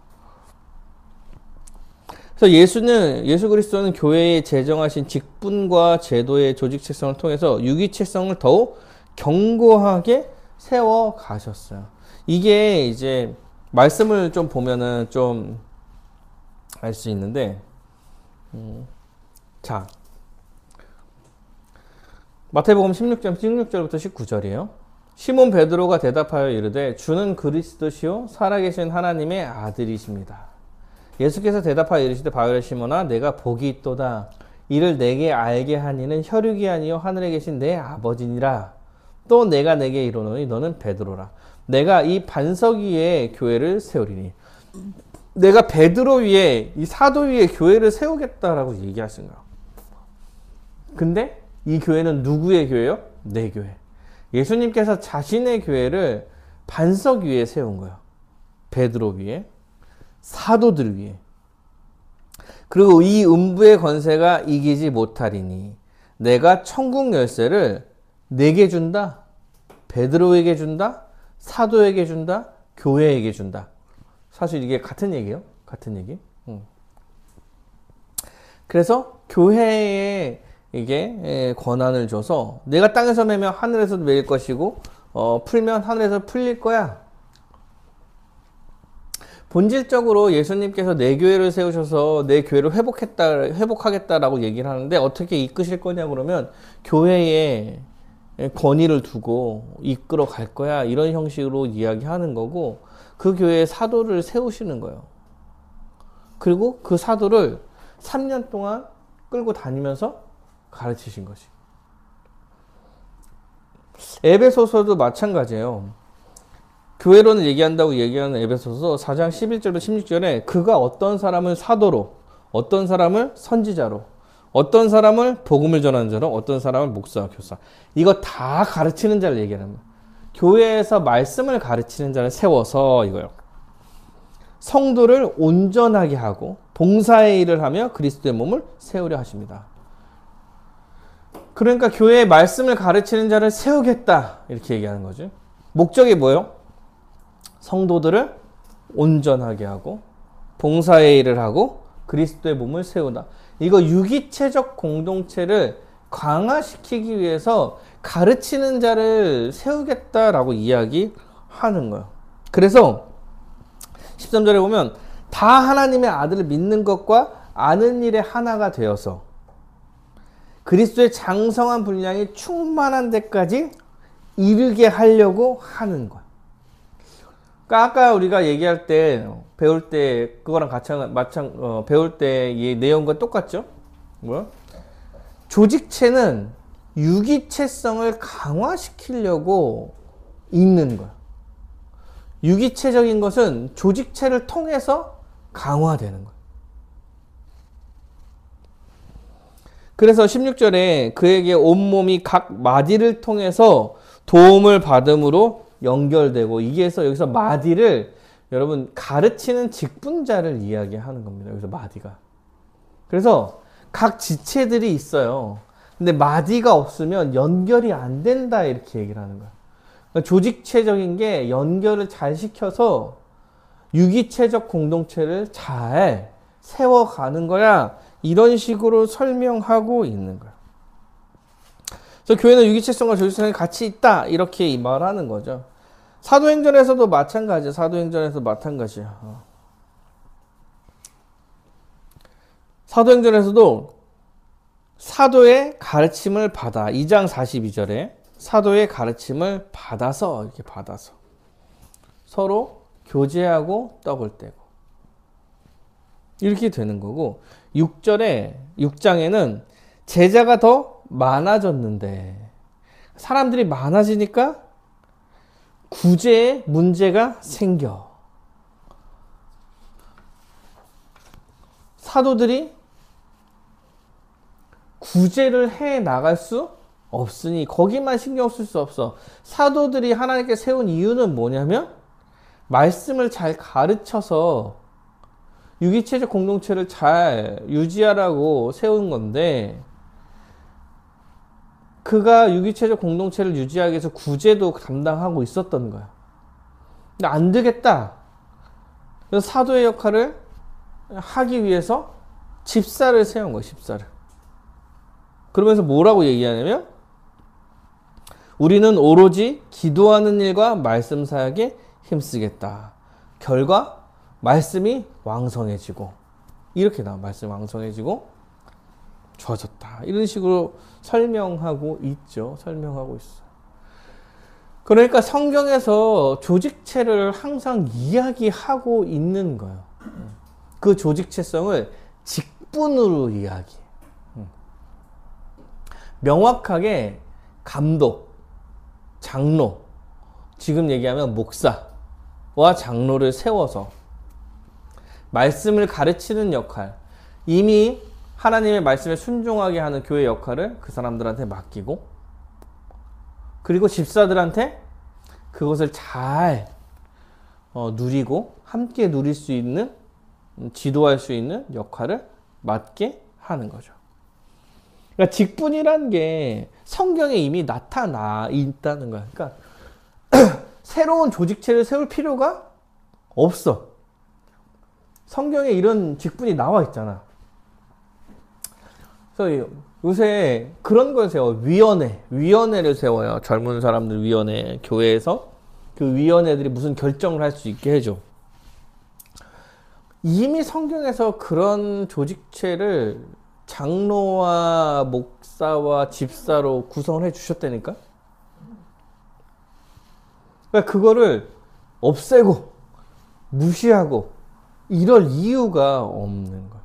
S1: 그래서 예수 그리스도는 교회에 제정하신 직분과 제도의 조직체성을 통해서 유기체성을 더욱 견고하게 세워 가셨어요. 이게 이제 말씀을 좀 보면은 좀 알 수 있는데, 자, 마태복음 16절부터 19절이에요. 시몬 베드로가 대답하여 이르되 주는 그리스도시요 살아계신 하나님의 아들이십니다. 예수께서 대답하여 이르시되 바요라 시몬아 내가 복이 있도다. 이를 내게 알게 한 이는 혈육이 아니요 하늘에 계신 내 아버지니라. 또 내가 내게 이르노니 너는 베드로라. 내가 이 반석 위에 교회를 세우리니. 내가 베드로 위에, 이 사도 위에 교회를 세우겠다라고 얘기하신 거야. 근데 이 교회는 누구의 교회요? 내 교회. 예수님께서 자신의 교회를 반석 위에 세운 거예요. 베드로 위에, 사도들 위에. 그리고 이 음부의 권세가 이기지 못하리니 내가 천국 열쇠를 내게 준다. 베드로에게 준다. 사도에게 준다. 교회에게 준다. 사실 이게 같은 얘기예요. 같은 얘기. 그래서 교회에 이게 권한을 줘서 내가 땅에서 매면 하늘에서도 매일 것이고 풀면 하늘에서 풀릴 거야. 본질적으로 예수님께서 내 교회를 세우셔서 내 교회를 회복하겠다라고 얘기를 하는데 어떻게 이끄실 거냐 그러면 교회에 권위를 두고 이끌어 갈 거야. 이런 형식으로 이야기하는 거고, 그 교회에 사도를 세우시는 거예요. 그리고 그 사도를 3년 동안 끌고 다니면서 가르치신 것이. 에베소서도 마찬가지예요. 교회론을 얘기한다고 얘기하는 에베소서 4장 11절로 16절에 그가 어떤 사람을 사도로, 어떤 사람을 선지자로, 어떤 사람을 복음을 전하는 자로, 어떤 사람을 목사와 교사. 이거 다 가르치는 자를 얘기하는 거예요. 교회에서 말씀을 가르치는 자를 세워서 이거요. 성도를 온전하게 하고 봉사의 일을 하며 그리스도의 몸을 세우려 하십니다. 그러니까 교회에 말씀을 가르치는 자를 세우겠다 이렇게 얘기하는 거죠. 목적이 뭐예요? 성도들을 온전하게 하고 봉사의 일을 하고 그리스도의 몸을 세우다. 이거 유기체적 공동체를 강화시키기 위해서 가르치는 자를 세우겠다라고 이야기하는 거예요. 그래서 13절에 보면 다 하나님의 아들을 믿는 것과 아는 일에 하나가 되어서 그리스도의 장성한 분량이 충만한 데까지 이르게 하려고 하는 거야. 그러니까 아까 우리가 얘기할 때 배울 때 그거랑 배울 때 이 내용과 똑같죠? 뭐야? 조직체는 유기체성을 강화시키려고 있는 거야. 유기체적인 것은 조직체를 통해서 강화되는 거야. 그래서 16절에 그에게 온몸이 각 마디를 통해서 도움을 받음으로 연결되고, 여기서 마디를 여러분 가르치는 직분자를 이야기하는 겁니다. 여기서 마디가. 그래서 각 지체들이 있어요. 근데 마디가 없으면 연결이 안 된다 이렇게 얘기를 하는 거야. 그러니까 조직체적인 게 연결을 잘 시켜서 유기체적 공동체를 잘 세워가는 거야. 이런 식으로 설명하고 있는 거야. 그래서 교회는 유기체성과 조직체성이 같이 있다 이렇게 말하는 거죠. 사도행전에서도 마찬가지야. 사도행전에서도 사도의 가르침을 받아 2장 42절에 사도의 가르침을 받아서 서로 교제하고 떡을 떼고 이렇게 되는 거고, 6장에는 제자가 더 많아졌는데 사람들이 많아지니까 구제에 문제가 생겨. 사도들이 구제를 해 나갈 수 없으니 거기만 신경 쓸 수 없어. 사도들이 하나님께 세운 이유는 뭐냐면 말씀을 잘 가르쳐서 유기체적 공동체를 잘 유지하라고 세운 건데, 그가 유기체적 공동체를 유지하기 위해서 구제도 담당하고 있었던 거야. 근데 안 되겠다. 그래서 사도의 역할을 하기 위해서 집사를 세운 거야, 집사를. 그러면서 뭐라고 얘기하냐면 우리는 오로지 기도하는 일과 말씀 사역에 힘쓰겠다. 결과 말씀이 왕성해지고, 이렇게 나와. 말씀이 왕성해지고 좋아졌다. 이런 식으로 설명하고 있죠. 그러니까 성경에서 조직체를 항상 이야기하고 있는 거예요. 그 조직체성을 직분으로 이야기해. 명확하게 감독, 장로, 지금 얘기하면 목사와 장로를 세워서 말씀을 가르치는 역할, 이미 하나님의 말씀에 순종하게 하는 교회 역할을 그 사람들한테 맡기고, 그리고 집사들한테 그것을 잘 누리고 함께 누릴 수 있는, 지도할 수 있는 역할을 맡게 하는 거죠. 그러니까 직분이란 게 성경에 이미 나타나 있다는 거야. 그러니까 새로운 조직체를 세울 필요가 없어. 성경에 이런 직분이 나와 있잖아. 그래서 요새 그런 걸 세워요. 위원회를 세워요. 젊은 사람들 위원회. 교회에서 그 위원회들이 무슨 결정을 할 수 있게 해줘. 이미 성경에서 그런 조직체를 장로와 목사와 집사로 구성을 해 주셨다니까? 그러니까 그거를 없애고 무시하고 이럴 이유가 없는 거야.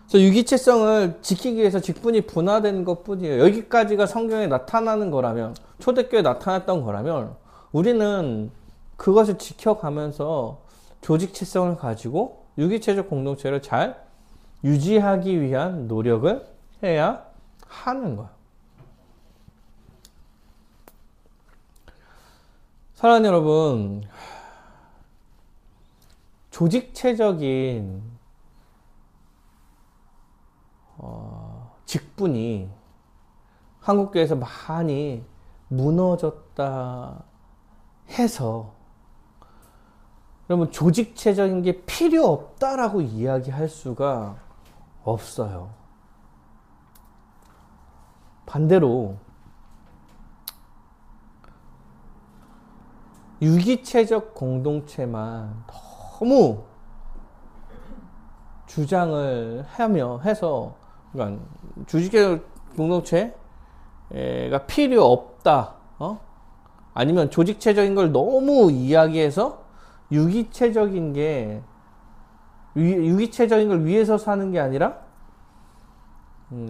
S1: 그래서 유기체성을 지키기 위해서 직분이 분화된 것 뿐이에요. 여기까지가 성경에 나타나는 거라면, 초대교회에 나타났던 거라면, 우리는 그것을 지켜가면서 조직체성을 가지고 유기체적 공동체를 잘 유지하기 위한 노력을 해야 하는 거예요. 사랑하는 여러분, 조직체적인 직분이 한국교회에서 많이 무너졌다 해서 여러분 조직체적인 게 필요 없다라고 이야기할 수가 없어요. 반대로 유기체적 공동체만 너무 주장을 해서 그러니까 주식회사 공동체가 필요 없다, 아니면 조직체적인 걸 너무 이야기해서 유기체적인 걸 위해서 사는 게 아니라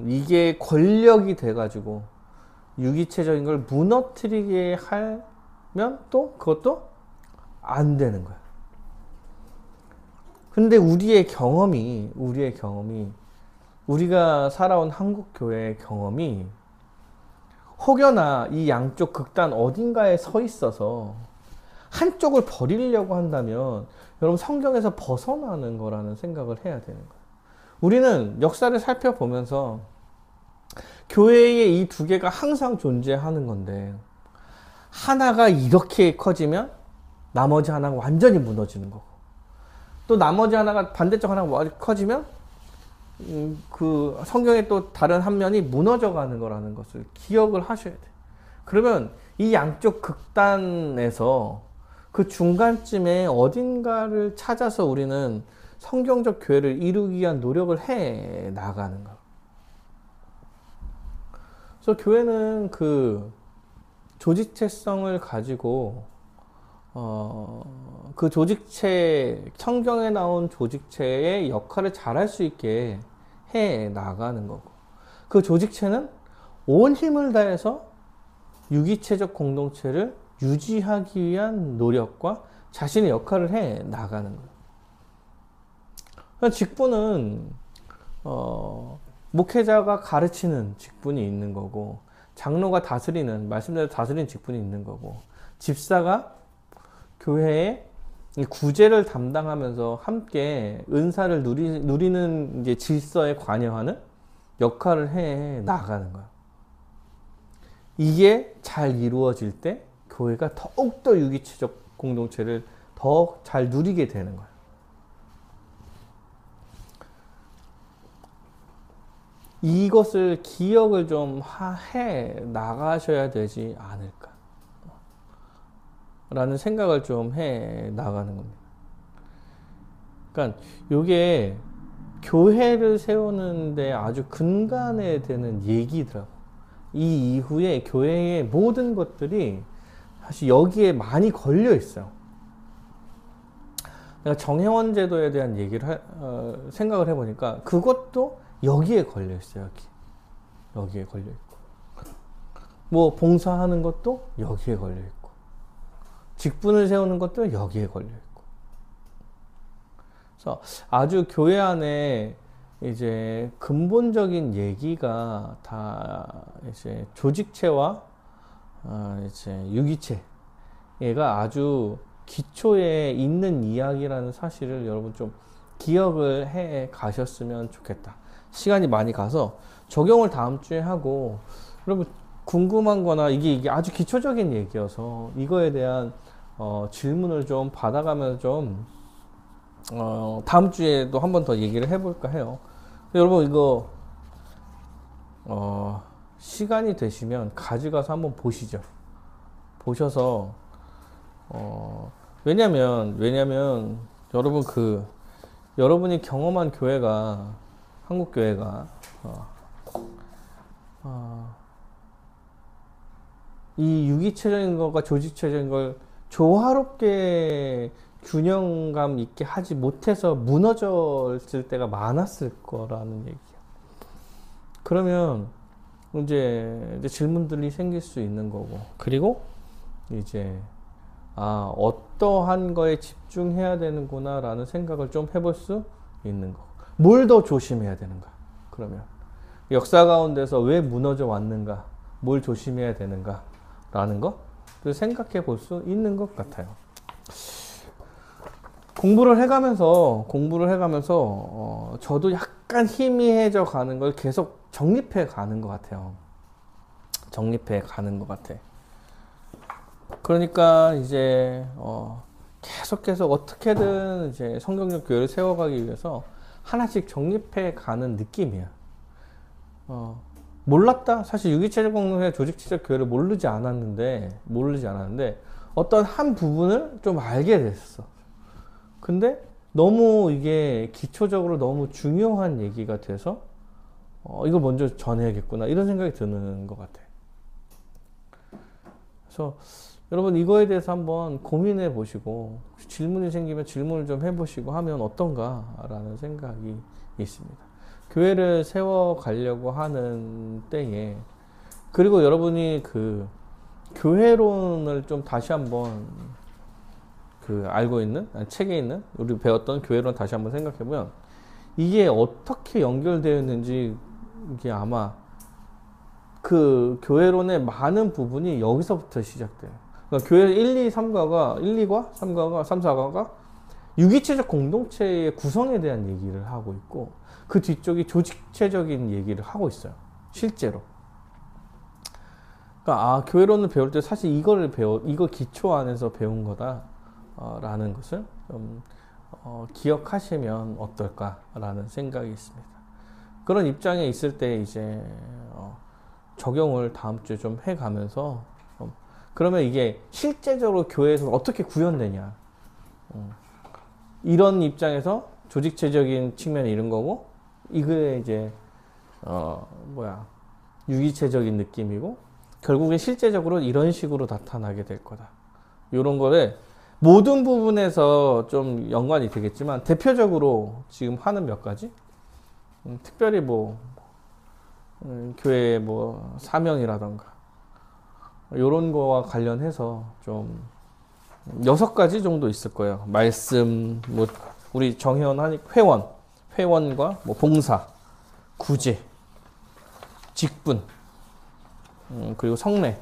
S1: 이게 권력이 돼가지고 유기체적인 걸 무너뜨리게 하면 또 그것도 안 되는 거야. 근데 우리의 경험이 우리가 살아온 한국 교회의 경험이 혹여나 이 양쪽 극단 어딘가에 서 있어서 한쪽을 버리려고 한다면 여러분 성경에서 벗어나는 거라는 생각을 해야 되는 거예요. 우리는 역사를 살펴보면서 교회의 이 두 개가 항상 존재하는 건데 하나가 이렇게 커지면 나머지 하나가 완전히 무너지는 거고 또 나머지 하나가 반대쪽 하나가 커지면 그 성경의 또 다른 한 면이 무너져 가는 거라는 것을 기억을 하셔야 돼요. 그러면 이 양쪽 극단에서 그 중간쯤에 어딘가를 찾아서 우리는 성경적 교회를 이루기 위한 노력을 해 나가는 거예요. 그래서 교회는 그 조직체성을 가지고 그 조직체, 성경에 나온 조직체의 역할을 잘할 수 있게 해 나가는 거고, 그 조직체는 온 힘을 다해서 유기체적 공동체를 유지하기 위한 노력과 자신의 역할을 해 나가는 거예요. 직분은 목회자가 가르치는 직분이 있는 거고, 장로가 다스리는, 말씀대로 다스리는 직분이 있는 거고, 집사가 교회의 구제를 담당하면서 함께 은사를 누리는 이제 질서에 관여하는 역할을 해 나가는 거야. 이게 잘 이루어질 때 교회가 더욱더 유기체적 공동체를 더 잘 누리게 되는 거야. 이것을 기억을 좀 해 나가셔야 되지 않을까 라는 생각을 좀 해 나가는 겁니다. 그러니까 이게 교회를 세우는데 아주 근간에 되는 얘기더라고. 이 이후에 교회의 모든 것들이 사실 여기에 많이 걸려 있어요. 내가 정회원 제도에 대한 얘기를 생각을 해보니까 그것도 여기에 걸려 있어요. 여기에 걸려 있고, 뭐 봉사하는 것도 여기에 걸려 있고, 직분을 세우는 것도 여기에 걸려 있고. 그래서 아주 교회 안에 이제 근본적인 얘기가 다 이제 조직체와 이제 유기체가 아주 기초에 있는 이야기라는 사실을 여러분 좀 기억을 해 가셨으면 좋겠다. 시간이 많이 가서 적용을 다음 주에 하고, 여러분 궁금한 거나 이게 아주 기초적인 얘기여서 이거에 대한 질문을 좀 받아가면서 좀 다음 주에도 한 번 더 얘기를 해볼까 해요. 여러분 이거 시간이 되시면 가져가서 한번 보시죠. 보셔서 왜냐면 여러분 여러분이 경험한 교회가, 한국 교회가 이 유기체적인 것과 조직체적인 걸 조화롭게 균형감 있게 하지 못해서 무너졌을 때가 많았을 거라는 얘기예요. 그러면 이제 질문들이 생길 수 있는 거고, 그리고 이제 어떠한 거에 집중해야 되는구나 라는 생각을 좀 해볼 수 있는 거. 뭘 더 조심해야 되는가? 그러면 역사 가운데서 왜 무너져 왔는가? 뭘 조심해야 되는가? 라는 거 생각해 볼 수 있는 것 같아요. 공부를 해가면서 저도 약간 희미해져 가는 걸 계속 정립해 가는 것 같아요. 정립해 가는 것 같아. 그러니까 이제 계속 어떻게든 이제 성경적 교회를 세워가기 위해서 하나씩 정립해 가는 느낌이야. 몰랐다. 사실 유기체적 공동체, 조직체적 교회를 모르지 않았는데 어떤 한 부분을 좀 알게 됐어. 근데 너무 이게 기초적으로 너무 중요한 얘기가 돼서 이걸 먼저 전해야겠구나 이런 생각이 드는 것 같아. 그래서 여러분 이거에 대해서 한번 고민해 보시고 질문이 생기면 질문을 좀 해보시고 하면 어떤가 라는 생각이 있습니다. 교회를 세워가려고 하는 때에, 그리고 여러분이 그 교회론을 좀 다시 한번 알고 있는, 책에 있는 우리 배웠던 교회론 다시 한번 생각해보면 이게 어떻게 연결되어 있는지, 이게 아마 그 교회론의 많은 부분이 여기서부터 시작돼요. 그러니까 교회 1, 2, 3과가 3, 4과가 유기체적 공동체의 구성에 대한 얘기를 하고 있고, 그 뒤쪽이 조직체적인 얘기를 하고 있어요. 실제로. 그러니까 교회론을 배울 때 사실 이걸 이거 기초 안에서 배운 거다 라는 것을 좀 기억하시면 어떨까라는 생각이 있습니다. 그런 입장에 있을 때 이제 적용을 다음 주에 좀 해가면서 그러면 이게 실제적으로 교회에서 어떻게 구현되냐, 이런 입장에서 조직체적인 측면이 이런 거고, 이게 이제 유기체적인 느낌이고, 결국에 실제적으로 이런 식으로 나타나게 될 거다. 이런 거를 모든 부분에서 좀 연관이 되겠지만 대표적으로 지금 하는 몇 가지, 특별히 교회의 사명이라던가 이런 거와 관련해서 좀 6가지 정도 있을 거예요. 말씀, 우리 정회원 회원과 봉사, 구제, 직분, 그리고 성례.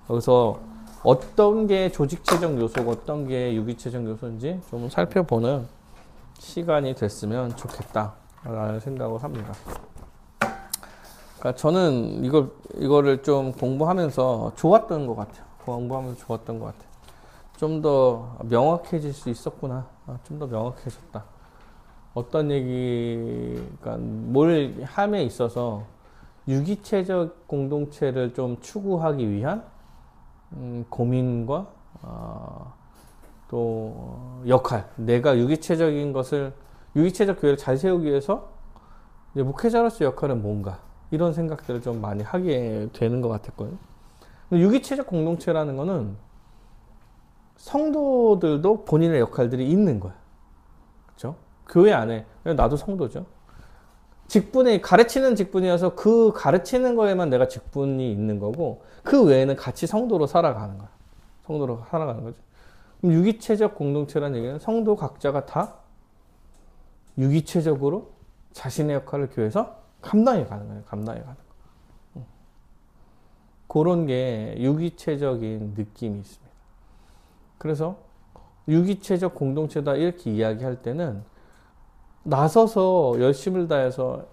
S1: 여기서 어떤 게 조직체적 요소고 어떤 게 유기체적 요소인지 좀 살펴보는 시간이 됐으면 좋겠다라는 생각을 합니다. 그러니까 저는 이거를 좀 공부하면서 좋았던 것 같아요. 좀 더 명확해질 수 있었구나. 좀 더 명확해졌다. 어떤 얘기가 뭘 함에 있어서 유기체적 공동체를 좀 추구하기 위한 고민과 또 역할, 내가 유기체적 교회를 잘 세우기 위해서 이제 목회자로서 역할은 뭔가, 이런 생각들을 좀 많이 하게 되는 것 같았거든요. 유기체적 공동체라는 거는 성도들도 본인의 역할들이 있는 거야. 그렇죠? 교회 안에, 나도 성도죠. 가르치는 직분이어서 그 가르치는 거에만 내가 직분이 있는 거고, 그 외에는 같이 성도로 살아가는 거야. 성도로 살아가는 거죠. 그럼 유기체적 공동체라는 얘기는 성도 각자가 다 유기체적으로 자신의 역할을 교회에서 감당해 가는 거예요. 그런 게 유기체적인 느낌이 있습니다. 그래서 유기체적 공동체다 이렇게 이야기할 때는 나서서 열심을 다해서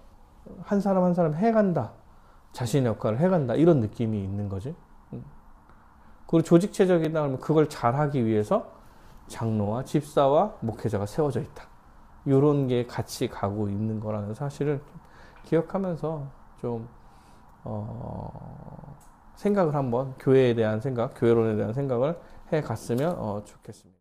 S1: 한 사람 한 사람 해간다, 자신의 역할을 해간다, 이런 느낌이 있는 거지. 그리고 조직체적이다 그러면 그걸 잘하기 위해서 장로와 집사와 목회자가 세워져 있다, 이런 게 같이 가고 있는 거라는 사실을 기억하면서 좀 생각을 한번, 교회에 대한 생각, 교회론에 대한 생각을 해 갔으면 좋겠습니다.